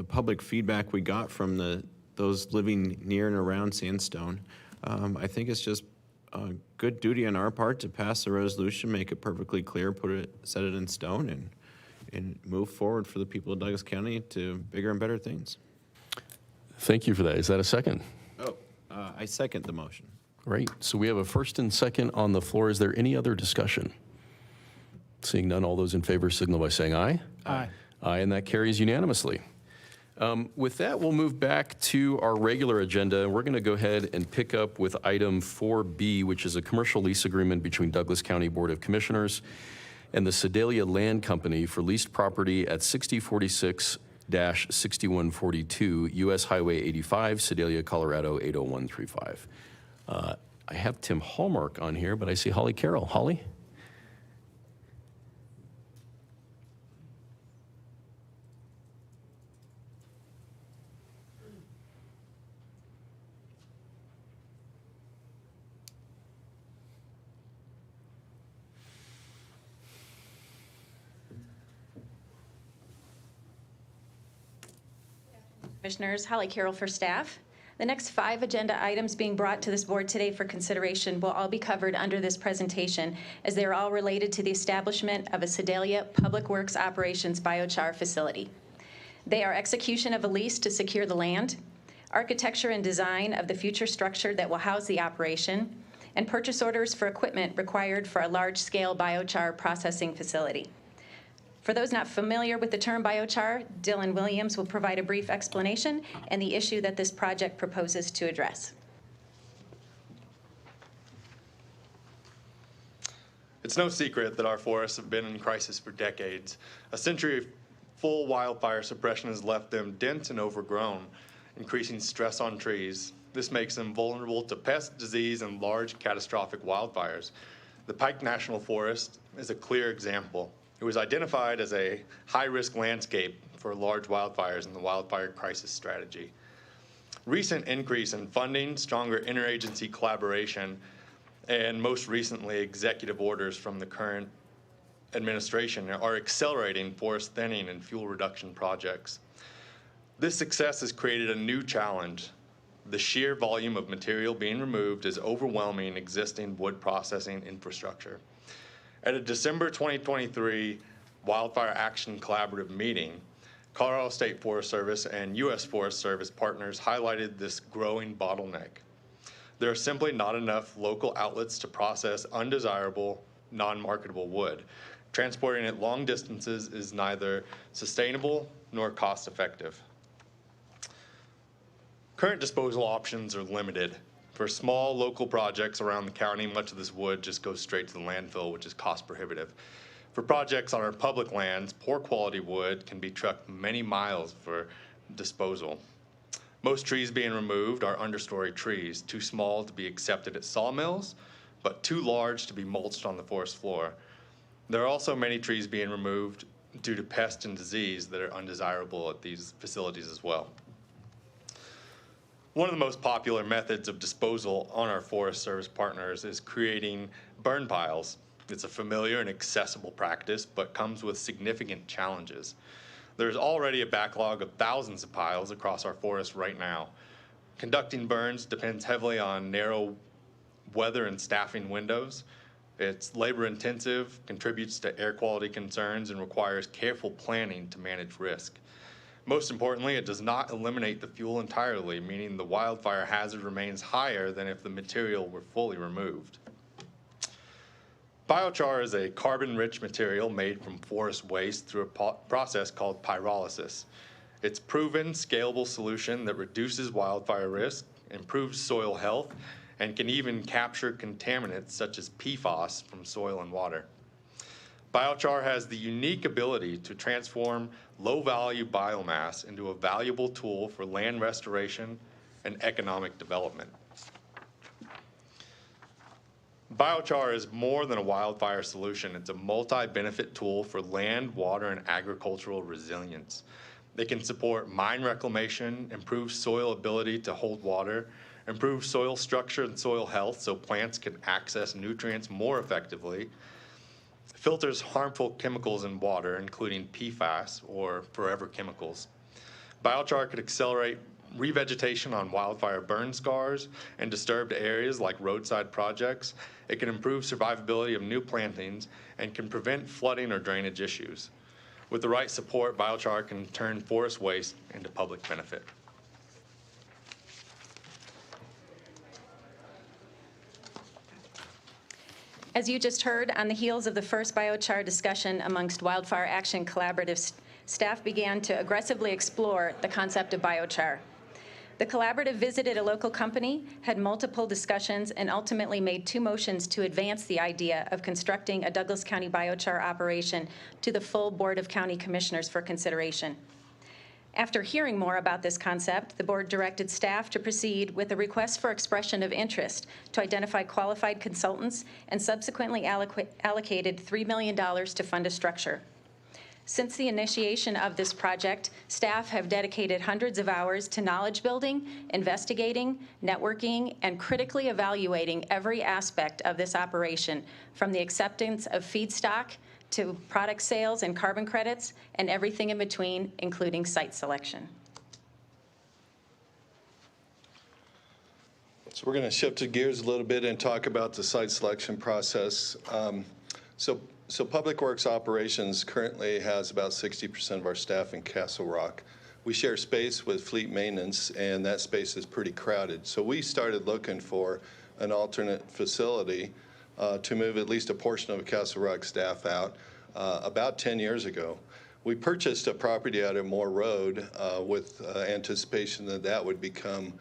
public feedback we got from those living near and around Sandstone, I think it's just a good duty on our part to pass the resolution, make it perfectly clear, set it in stone, and move forward for the people of Douglas County to bigger and better things. Thank you for that. Is that a second? I second the motion. Great. So we have a first and second on the floor. Is there any other discussion? Seeing none, all those in favor signal by saying aye. Aye. Aye, and that carries unanimously. With that, we'll move back to our regular agenda, and we're going to go ahead and pick up with item 4B, which is a commercial lease agreement between Douglas County Board of Commissioners and the Sedalia Land Company for leased property at 6046-6142 U.S. Highway 85, Sedalia, Colorado 80135. I have Tim Hallmark on here, but I see Holly Carroll. Holly? Commissioners, Holly Carroll for staff. The next 5 agenda items being brought to this board today for consideration will all be covered under this presentation, as they are all related to the establishment of a Sedalia Public Works Operations Biochar facility. They are execution of a lease to secure the land, architecture and design of the future structure that will house the operation, and purchase orders for equipment required for a large-scale biochar processing facility. For those not familiar with the term biochar, Dylan Williams will provide a brief explanation and the issue that this project proposes to address. It's no secret that our forests have been in crisis for decades. A century of full wildfire suppression has left them dense and overgrown, increasing stress on trees. This makes them vulnerable to pest, disease, and large catastrophic wildfires. The Pike National Forest is a clear example. It was identified as a high-risk landscape for large wildfires in the wildfire crisis strategy. Recent increase in funding, stronger interagency collaboration, and most recently executive orders from the current administration are accelerating forest thinning and fuel reduction projects. This success has created a new challenge. The sheer volume of material being removed is overwhelming existing wood processing infrastructure. At a December 2023 Wildfire Action Collaborative meeting, Colorado State Forest Service and U.S. Forest Service partners highlighted this growing bottleneck. There are simply not enough local outlets to process undesirable, non-marketable wood. Transporting it long distances is neither sustainable nor cost-effective. Current disposal options are limited. For small local projects around the county, much of this wood just goes straight to the landfill, which is cost prohibitive. For projects on our public lands, poor quality wood can be trucked many miles for disposal. Most trees being removed are understory trees, too small to be accepted at sawmills, but too large to be mulched on the forest floor. There are also many trees being removed due to pest and disease that are undesirable at these facilities as well. One of the most popular methods of disposal on our Forest Service partners is creating burn piles. It's a familiar and accessible practice, but comes with significant challenges. There's already a backlog of thousands of piles across our forests right now. Conducting burns depends heavily on narrow weather and staffing windows. It's labor intensive, contributes to air quality concerns, and requires careful planning to manage risk. Most importantly, it does not eliminate the fuel entirely, meaning the wildfire hazard remains higher than if the material were fully removed. Biochar is a carbon-rich material made from forest waste through a process called pyrolysis. It's proven, scalable solution that reduces wildfire risk, improves soil health, and can even capture contaminants such as PFAS from soil and water. Biochar has the unique ability to transform low-value biomass into a valuable tool for land restoration and economic development. Biochar is more than a wildfire solution. It's a multi-benefit tool for land, water, and agricultural resilience. They can support mine reclamation, improve soil ability to hold water, improve soil structure and soil health so plants can access nutrients more effectively, filters harmful chemicals in water, including PFAS or forever chemicals. Biochar could accelerate revegetation on wildfire burn scars and disturbed areas like roadside projects. It can improve survivability of new plantings and can prevent flooding or drainage issues. With the right support, biochar can turn forest waste into public benefit. As you just heard, on the heels of the first biochar discussion amongst Wildfire Action Collaborative's staff began to aggressively explore the concept of biochar. The collaborative visited a local company, had multiple discussions, and ultimately made 2 motions to advance the idea of constructing a Douglas County biochar operation to the full Board of County Commissioners for consideration. After hearing more about this concept, the board directed staff to proceed with a request for expression of interest to identify qualified consultants and subsequently allocated $3 million to fund a structure. Since the initiation of this project, staff have dedicated hundreds of hours to knowledge building, investigating, networking, and critically evaluating every aspect of this operation, from the acceptance of feedstock to product sales and carbon credits, and everything in between, including site selection. So we're going to shift gears a little bit and talk about the site selection process. So Public Works Operations currently has about 60% of our staff in Castle Rock. We share space with Fleet Maintenance, and that space is pretty crowded. So we started looking for an alternate facility to move at least a portion of Castle Rock staff out about 10 years ago. We purchased a property out at Moore Road with anticipation that that would become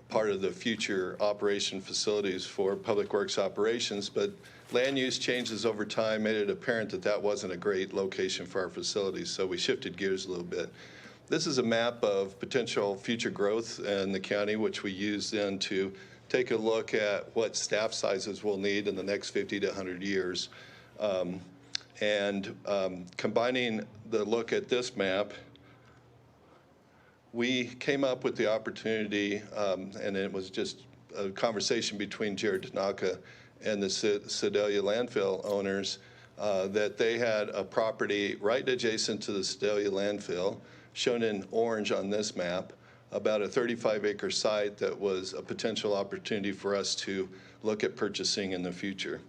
part of the future operation facilities for Public Works Operations, but land use changes over time made it apparent that that wasn't a great location for our facilities, so we shifted gears a little bit. This is a map of potential future growth in the county, which we use then to take a look at what staff sizes we'll need in the next 50 to 100 years. Combining the look at this map, we came up with the opportunity, and it was just a conversation between Jared Tanaka and the Sedalia landfill owners, that they had a property right adjacent to the Sedalia landfill, shown in orange on this map, about a 35-acre site that was a potential opportunity for us to look at purchasing in the future.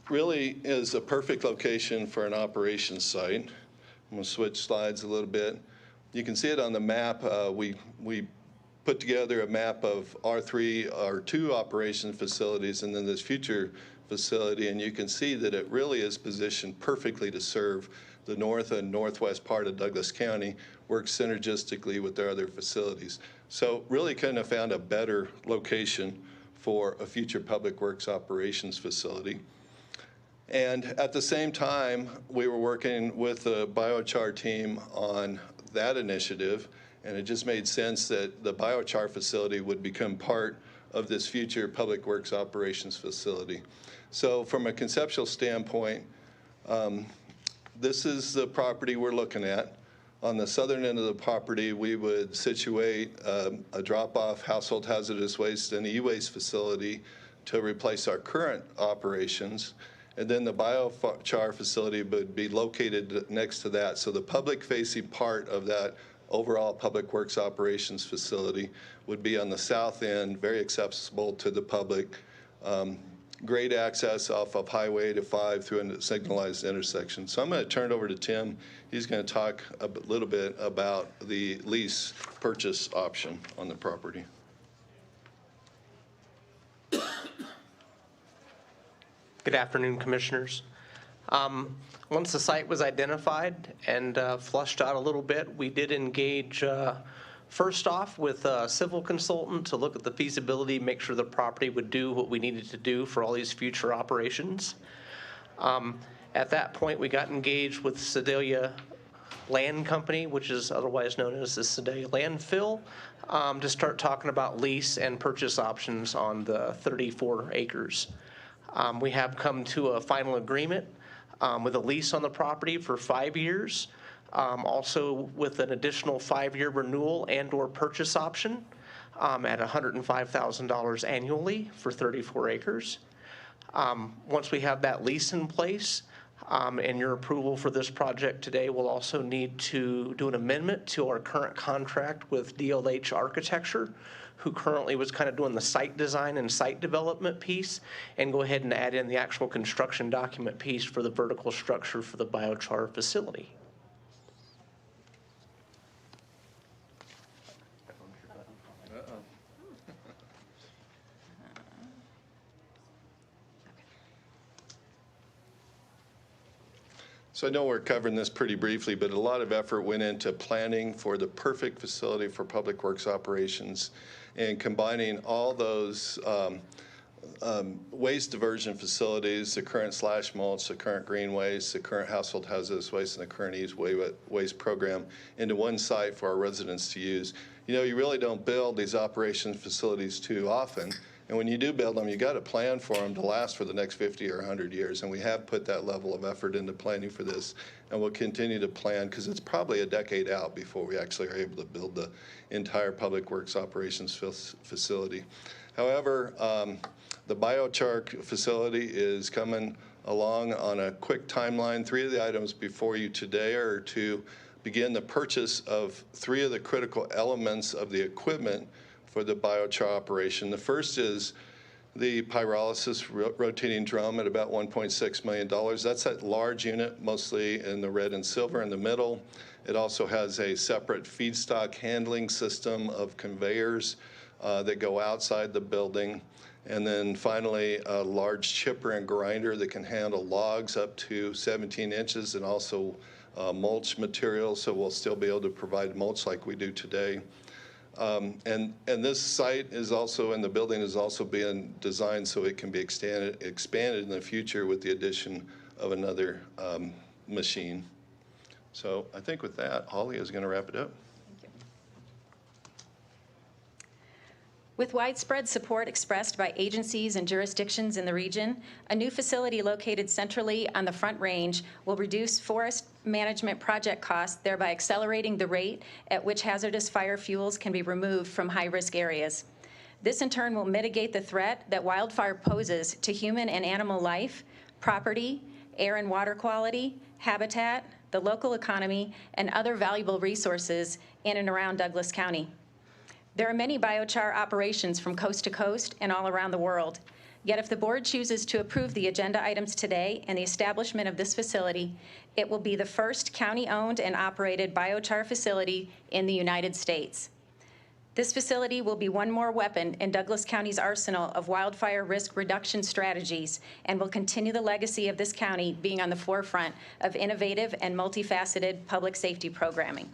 Really is a perfect location for an operations site. I'm going to switch slides a little bit. You can see it on the map. We put together a map of our 2 operation facilities and then this future facility, and you can see that it really is positioned perfectly to serve the north and northwest part of Douglas County, works synergistically with their other facilities. So really couldn't have found a better location for a future Public Works Operations facility. And at the same time, we were working with the Biochar team on that initiative, and it just made sense that the Biochar facility would become part of this future Public Works Operations facility. So from a conceptual standpoint, this is the property we're looking at. On the southern end of the property, we would situate a drop-off household hazardous waste and e-waste facility to replace our current operations. And then the biochar facility would be located next to that. So the public-facing part of that overall Public Works Operations facility would be on the south end, very accessible to the public. Great access off of Highway 5 through a signalized intersection. So I'm going to turn it over to Tim. He's going to talk a little bit about the lease purchase option on the property. Good afternoon, Commissioners. Once the site was identified and flushed out a little bit, we did engage first off with a civil consultant to look at the feasibility, make sure the property would do what we needed to do for all these future operations. At that point, we got engaged with Sedalia Land Company, which is otherwise known as the Sedalia Landfill, to start talking about lease and purchase options on the 34 acres. We have come to a final agreement with a lease on the property for 5 years, also with an additional 5-year renewal and/or purchase option at $105,000 annually for 34 acres. Once we have that lease in place and your approval for this project today, we'll also need to do an amendment to our current contract with DLH Architecture, who currently was kind of doing the site design and site development piece, and go ahead and add in the actual construction document piece for the vertical structure for the biochar facility. So I know we're covering this pretty briefly, but a lot of effort went into planning for the perfect facility for public works operations and combining all those waste diversion facilities, the current slash mulch, the current green waste, the current household hazardous waste, and the current waste program into one site for our residents to use. You know, you really don't build these operations facilities too often. And when you do build them, you got to plan for them to last for the next 50 or 100 years. And we have put that level of effort into planning for this. And we'll continue to plan because it's probably a decade out before we actually are able to build the entire public works operations facility. However, the biochar facility is coming along on a quick timeline. 3 of the items before you today are to begin the purchase of 3 of the critical elements of the equipment for the biochar operation. The first is the pyrolysis rotating drum at about $1.6 million. That's that large unit, mostly in the red and silver in the middle. It also has a separate feedstock handling system of conveyors that go outside the building. And then finally, a large chipper and grinder that can handle logs up to 17 inches and also mulch material, so we'll still be able to provide mulch like we do today. And this site is also, and the building is also being designed so it can be expanded in the future with the addition of another machine. So I think with that, Holly is going to wrap it up. With widespread support expressed by agencies and jurisdictions in the region, a new facility located centrally on the Front Range will reduce forest management project costs, thereby accelerating the rate at which hazardous fire fuels can be removed from high-risk areas. This in turn will mitigate the threat that wildfire poses to human and animal life, property, air and water quality, habitat, the local economy, and other valuable resources in and around Douglas County. There are many biochar operations from coast to coast and all around the world. Yet if the board chooses to approve the agenda items today and the establishment of this facility, it will be the first county-owned and operated biochar facility in the United States. This facility will be one more weapon in Douglas County's arsenal of wildfire risk reduction strategies and will continue the legacy of this county being on the forefront of innovative and multifaceted public safety programming.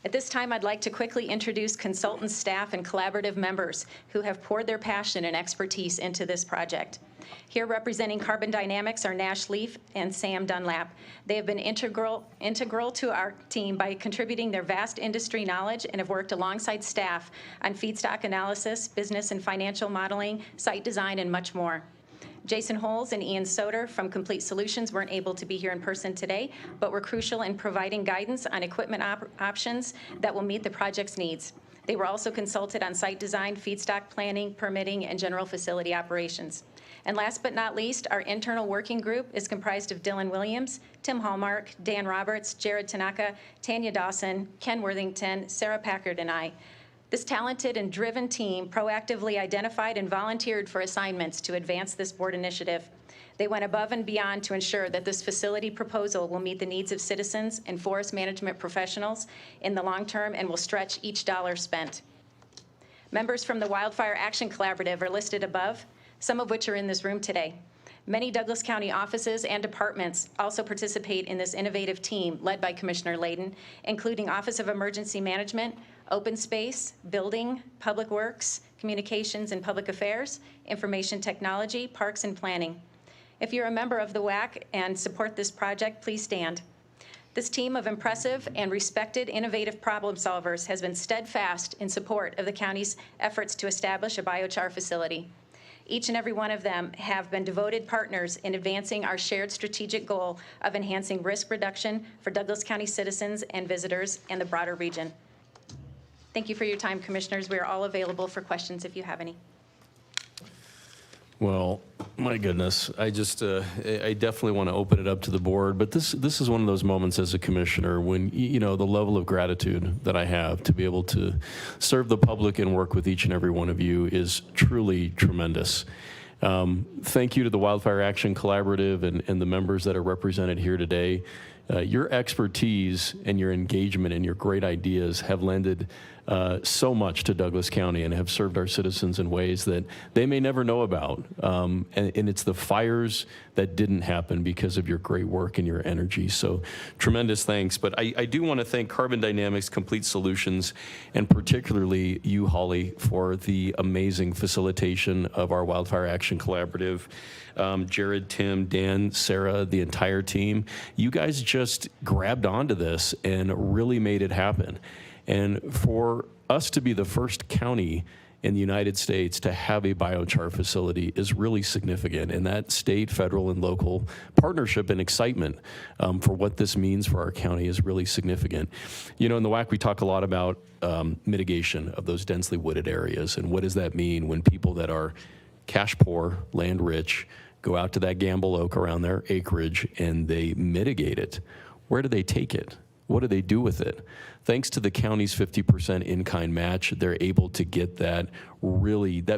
At this time, I'd like to quickly introduce consultants, staff, and collaborative members who have poured their passion and expertise into this project. Here representing Carbon Dynamics are Nash Leaf and Sam Dunlap. They have been integral to our team by contributing their vast industry knowledge and have worked alongside staff on feedstock analysis, business and financial modeling, site design, and much more. Jason Holes and Ian Soder from Complete Solutions weren't able to be here in person today, but were crucial in providing guidance on equipment options that will meet the project's needs. They were also consulted on site design, feedstock planning, permitting, and general facility operations. And last but not least, our internal working group is comprised of Dylan Williams, Tim Hallmark, Dan Roberts, Jared Tanaka, Tanya Dawson, Ken Worthington, Sarah Packard, and I. This talented and driven team proactively identified and volunteered for assignments to advance this board initiative. They went above and beyond to ensure that this facility proposal will meet the needs of citizens and forest management professionals in the long term and will stretch each dollar spent. Members from the Wildfire Action Collaborative are listed above, some of which are in this room today. Many Douglas County offices and departments also participate in this innovative team led by Commissioner Layden, including Office of Emergency Management, Open Space, Building, Public Works, Communications and Public Affairs, Information Technology, Parks and Planning. If you're a member of the WAC and support this project, please stand. This team of impressive and respected innovative problem solvers has been steadfast in support of the county's efforts to establish a biochar facility. Each and every one of them have been devoted partners in advancing our shared strategic goal of enhancing risk reduction for Douglas County citizens and visitors and the broader region. Thank you for your time, Commissioners. We are all available for questions if you have any. Well, my goodness, I definitely want to open it up to the board, but this is one of those moments as a commissioner when, you know, the level of gratitude that I have to be able to serve the public and work with each and every one of you is truly tremendous. Thank you to the Wildfire Action Collaborative and the members that are represented here today. Your expertise and your engagement and your great ideas have lended so much to Douglas County and have served our citizens in ways that they may never know about. And it's the fires that didn't happen because of your great work and your energy. So tremendous thanks. But I do want to thank Carbon Dynamics Complete Solutions, and particularly you, Holly, for the amazing facilitation of our Wildfire Action Collaborative. Jared, Tim, Dan, Sarah, the entire team, you guys just grabbed onto this and really made it happen. And for us to be the first county in the United States to have a biochar facility is really significant. And that state, federal, and local partnership and excitement for what this means for our county is really significant. You know, in the WAC, we talk a lot about mitigation of those densely wooded areas. And what does that mean when people that are cash poor, land rich, go out to that Gamble Oak around their acreage and they mitigate it? Where do they take it? What do they do with it? Thanks to the county's 50% in-kind match, they're able to get that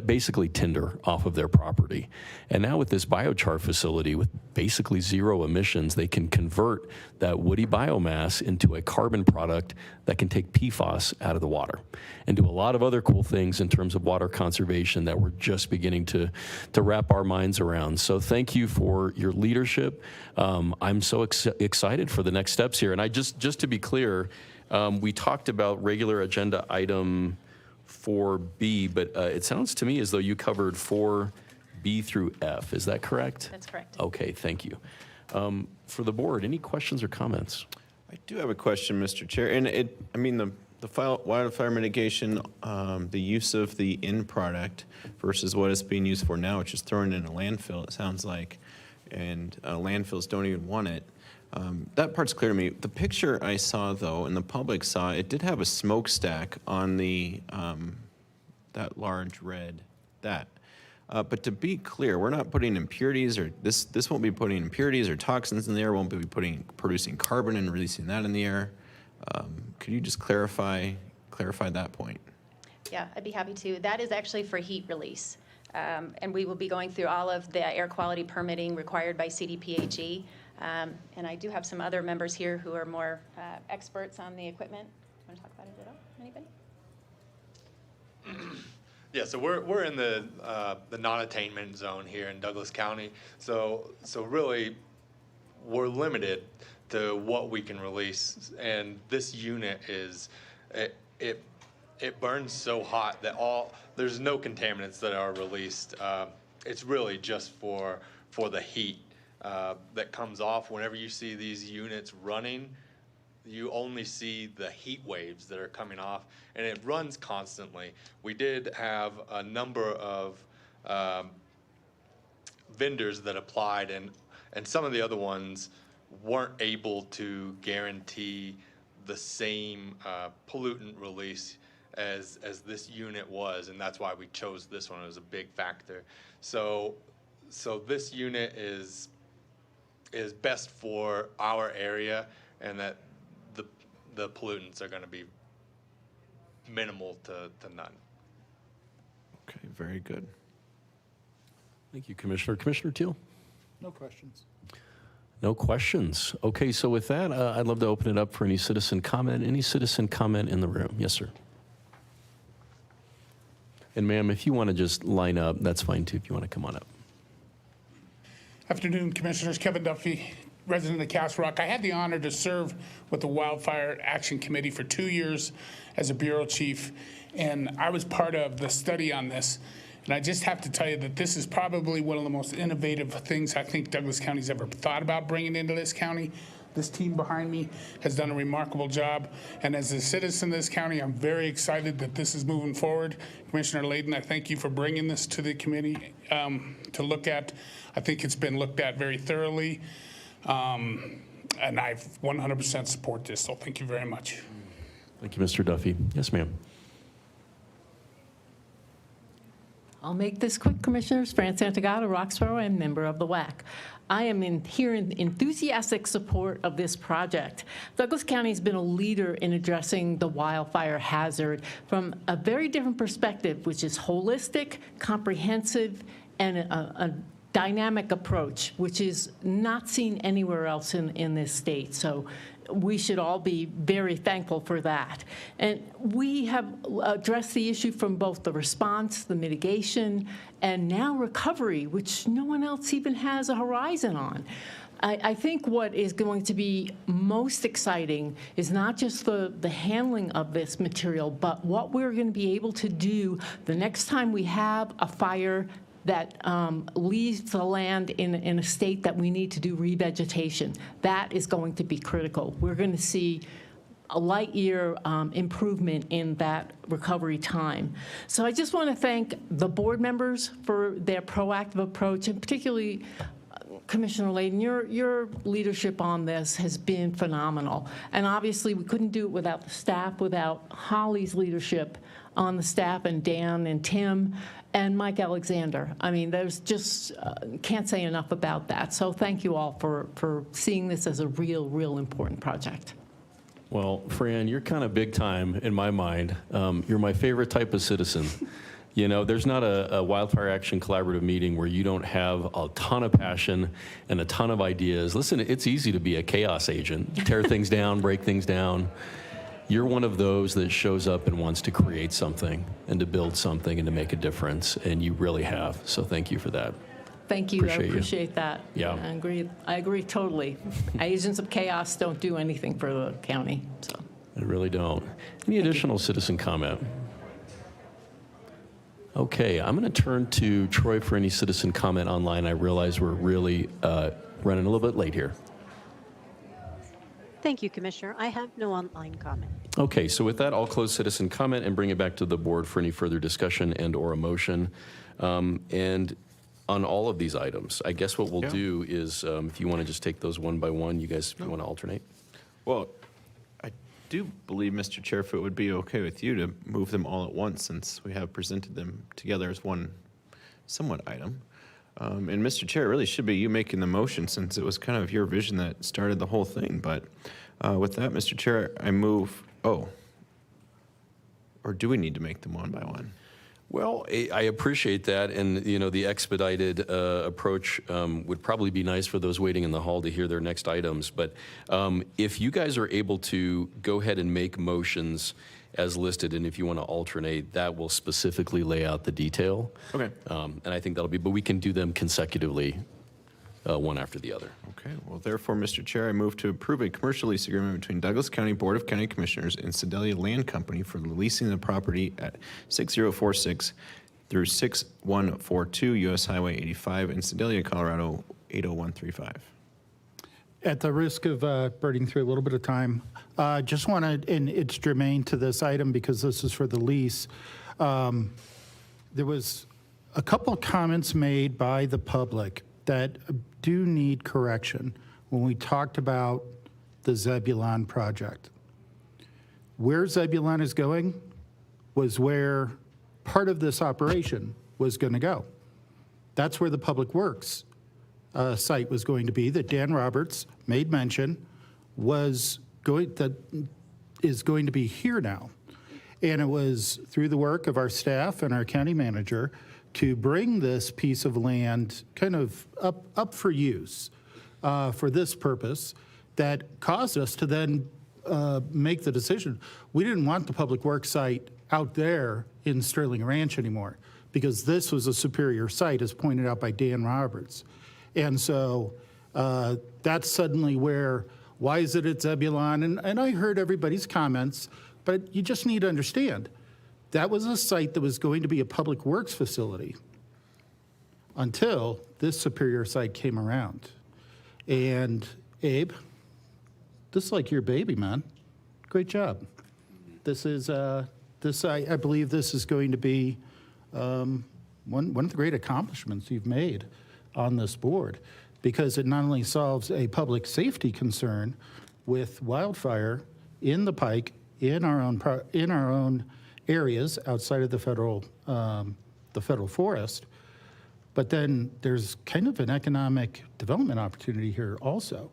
basically tinder off of their property. And now with this biochar facility with basically zero emissions, they can convert that woody biomass into a carbon product that can take PFAS out of the water and do a lot of other cool things in terms of water conservation that we're just beginning to wrap our minds around. So thank you for your leadership. I'm so excited for the next steps here. And I just to be clear, we talked about regular agenda item 4B, but it sounds to me as though you covered 4B through F. Is that correct? That's correct. Okay, thank you. For the board, any questions or comments? I do have a question, Mr. Chair. And the wildfire mitigation, the use of the end product versus what it's being used for now, which is thrown in a landfill, it sounds like, and landfills don't even want it. That part's clear to me. The picture I saw, though, and the public saw, it did have a smokestack on the that large red but to be clear, we're not putting impurities, or this won't be putting impurities or toxins in the air. Won't be producing carbon and releasing that in the air. Could you just clarify that point? Yeah, I'd be happy to. That is actually for heat release. And we will be going through all of the air quality permitting required by CDPHE. And I do have some other members here who are more experts on the equipment. Want to talk about it at all? Anybody? Yeah, so we're in the non-attainment zone here in Douglas County. So really, we're limited to what we can release, and this unit it burns so hot that there's no contaminants that are released. It's really just for the heat that comes off. Whenever you see these units running, you only see the heat waves that are coming off, and it runs constantly. We did have a number of vendors that applied, and some of the other ones weren't able to guarantee the same pollutant release as this unit was, and that's why we chose this one. It was a big factor. So this unit is best for our area, and that the pollutants are going to be minimal to none. Okay, very good. Thank you, Commissioner. Commissioner Teal? No questions. No questions. Okay, so with that, I'd love to open it up for any citizen comment. Any citizen comment in the room? Yes, sir. And ma'am, if you want to just line up, that's fine too, if you want to come on up. Afternoon, Commissioners. Kevin Duffy, resident of Castle Rock. I had the honor to serve with the Wildfire Action Committee for 2 years as a bureau chief, and I was part of the study on this. And I just have to tell you that this is probably one of the most innovative things I think Douglas County's ever thought about bringing into this county. This team behind me has done a remarkable job. And as a citizen of this county, I'm very excited that this is moving forward. Commissioner Layden, I thank you for bringing this to the committee to look at. I think it's been looked at very thoroughly. And I 100% support this, so thank you very much. Thank you, Mr. Duffy. Yes, ma'am. I'll make this quick, Commissioners. Fran Santagata, Roxborough, and member of the WAC. I am here in enthusiastic support of this project. Douglas County has been a leader in addressing the wildfire hazard from a very different perspective, which is holistic, comprehensive, and a dynamic approach, which is not seen anywhere else in this state. So we should all be very thankful for that. And we have addressed the issue from both the response, the mitigation, and now recovery, which no one else even has a horizon on. I think what is going to be most exciting is not just the handling of this material, but what we're going to be able to do the next time we have a fire that leaves the land in a state that we need to do revegetation. That is going to be critical. We're going to see a light year improvement in that recovery time. So I just want to thank the board members for their proactive approach, and particularly Commissioner Layden, your leadership on this has been phenomenal. And obviously, we couldn't do it without the staff, without Holly's leadership on the staff, and Dan and Tim and Mike Alexander. I mean, there's just, can't say enough about that. So thank you all for seeing this as a real important project. Well, Fran, you're kind of big time in my mind. You're my favorite type of citizen. You know, there's not a Wildfire Action Collaborative meeting where you don't have a ton of passion and a ton of ideas. Listen, it's easy to be a chaos agent, tear things down, break things down. You're one of those that shows up and wants to create something and to build something and to make a difference, and you really have. So thank you for that. Thank you. I appreciate that. Yeah. I agree totally. Agents of chaos don't do anything for the county. So. I really don't. Any additional citizen comment? Okay, I'm going to turn to Troy for any citizen comment online. I realize we're really running a little bit late here. Thank you, Commissioner. I have no online comment. Okay, so with that, I'll close citizen comment and bring it back to the board for any further discussion and or a motion. And on all of these items, I guess what we'll do is, if you want to just take those one by one, you guys want to alternate? Well, I do believe, Mr. Chair, if it would be okay with you to move them all at once, since we have presented them together as one somewhat item. And Mr. Chair, it really should be you making the motion, since it was kind of your vision that started the whole thing. But with that, Mr. Chair, I move, or do we need to make them one by one? Well, I appreciate that, and you know, the expedited approach would probably be nice for those waiting in the hall to hear their next items. But if you guys are able to go ahead and make motions as listed, and if you want to alternate, that will specifically lay out the detail. Okay. And I think that'll be, but we can do them consecutively, one after the other. Okay. Well, therefore, Mr. Chair, I move to approve a commercial lease agreement between Douglas County Board of County Commissioners and Sedalia Land Company for the leasing of the property at 6046 through 6142 U.S. Highway 85 in Sedalia, Colorado 80135. At the risk of burning through a little bit of time, just want to, and it's germane to this item because this is for the lease. There was a couple of comments made by the public that do need correction when we talked about the Zebulon project. Where Zebulon is going was where part of this operation was going to go. That's where the Public Works site was going to be, that Dan Roberts made mention is going to be here now. And it was through the work of our staff and our county manager to bring this piece of land kind of up for use for this purpose that caused us to then make the decision. We didn't want the Public Works site out there in Sterling Ranch anymore because this was a superior site, as pointed out by Dan Roberts. And so that's suddenly why is it at Zebulon? And I heard everybody's comments, but you just need to understand, that was a site that was going to be a Public Works facility until this superior site came around. And Abe, this is like your baby, man. Great job. This is, I believe this is going to be one of the great accomplishments you've made on this board, because it not only solves a public safety concern with wildfire in the Pike, in our own areas outside of the federal forest, but then there's kind of an economic development opportunity here also,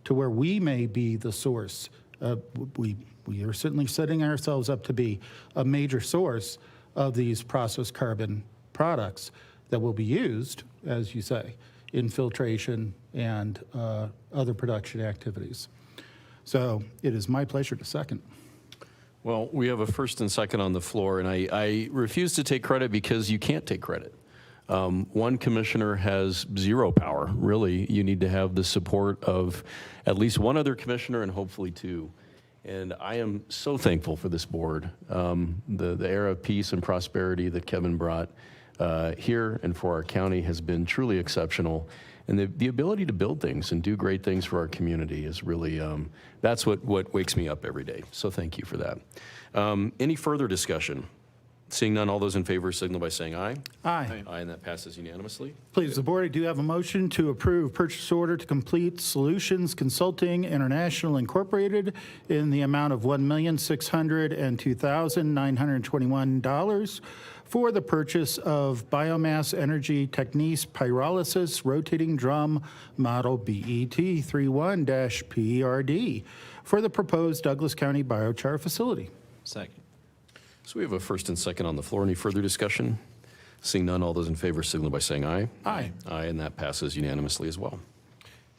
to where we may be the source. We are certainly setting ourselves up to be a major source of these processed carbon products that will be used, as you say, in filtration and other production activities. So it is my pleasure to second. Well, we have a first and second on the floor, and I refuse to take credit because you can't take credit. One commissioner has zero power. Really, you need to have the support of at least one other commissioner and hopefully two. And I am so thankful for this board, the era of peace and prosperity that Kevin brought here and for our county has been truly exceptional. And the ability to build things and do great things for our community is really, that's what wakes me up every day. So thank you for that. Any further discussion? Seeing none, all those in favor signal by saying aye. Aye. Aye, and that passes unanimously. Please, the board, I do have a motion to approve purchase order to Complete Solutions Consulting International Incorporated in the amount of $1,602,921 for the purchase of biomass energy techniques pyrolysis rotating drum model BET 31-PRD for the proposed Douglas County Biochar facility. Second. So we have a first and second on the floor. Any further discussion? Seeing none, all those in favor signal by saying aye. Aye. Aye, and that passes unanimously as well.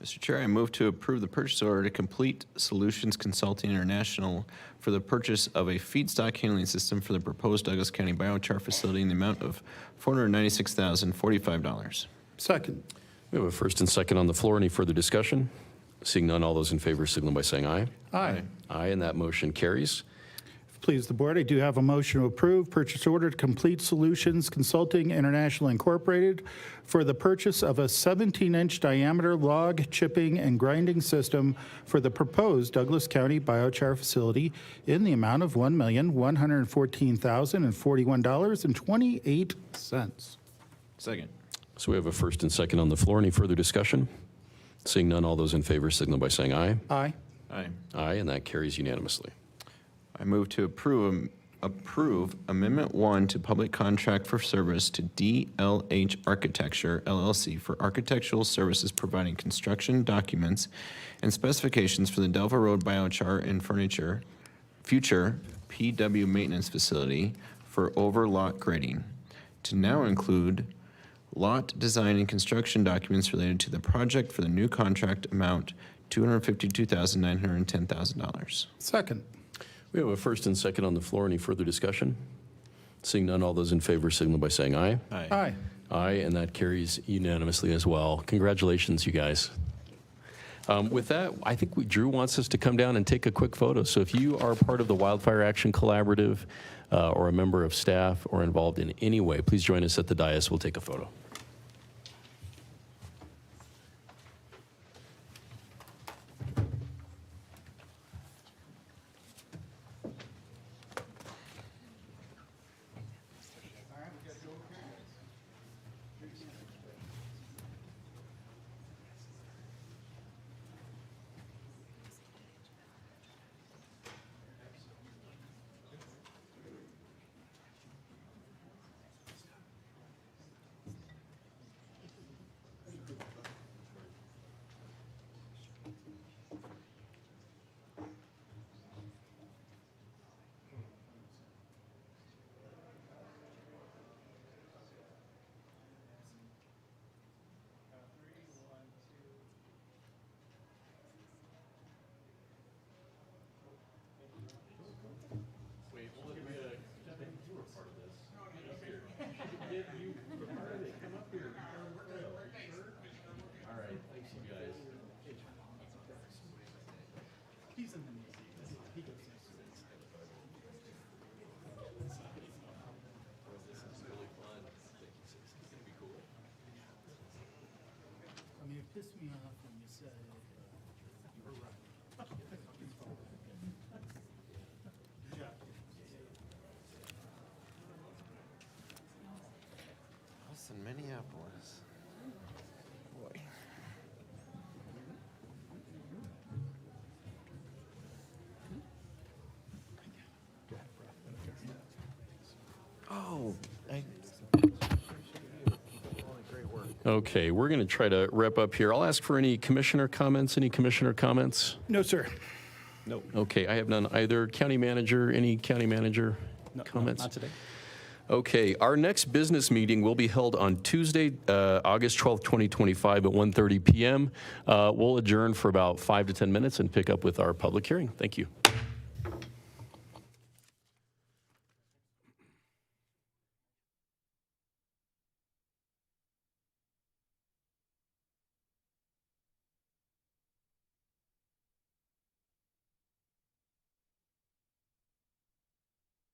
Mr. Chair, I move to approve the purchase order to Complete Solutions Consulting International for the purchase of a feedstock handling system for the proposed Douglas County Biochar facility in the amount of $496,045. Second. We have a first and second on the floor. Any further discussion? Seeing none, all those in favor signal by saying aye. Aye. Aye, and that motion carries. Please, the board, I do have a motion to approve purchase order to Complete Solutions Consulting International Incorporated for the purchase of a 17-inch diameter log chipping and grinding system for the proposed Douglas County Biochar facility in the amount of $1,114,041.28. Second. So we have a first and second on the floor. Any further discussion? Seeing none, all those in favor signal by saying aye. Aye. Aye. Aye, and that carries unanimously. I move to approve Amendment 1 to Public Contract for Service to DLH Architecture, LLC, for architectural services providing construction documents and specifications for the Delva Road Biochar and future PW maintenance facility for overlot grading, to now include lot design and construction documents related to the project for the new contract amount $252,910,000. Second. We have a first and second on the floor. Any further discussion? Seeing none, all those in favor signal by saying aye. Aye. Aye. Aye, and that carries unanimously as well. Congratulations, you guys. With that, I think Drew wants us to come down and take a quick photo. So if you are part of the Wildfire Action Collaborative or a member of staff or involved in any way, please join us at the dais. We'll take a photo. It pissed me off when you said you were right. Us in Minneapolis. Boy. Oh, Okay, we're going to try to wrap up here. I'll ask for any commissioner comments. Any commissioner comments? No, sir. Nope. Okay, I have none either. County manager, any county manager comments? Not today. Okay, our next business meeting will be held on Tuesday, August 12th, 2025 at 1:30 p.m. We'll adjourn for about 5 to 10 minutes and pick up with our public hearing. Thank you.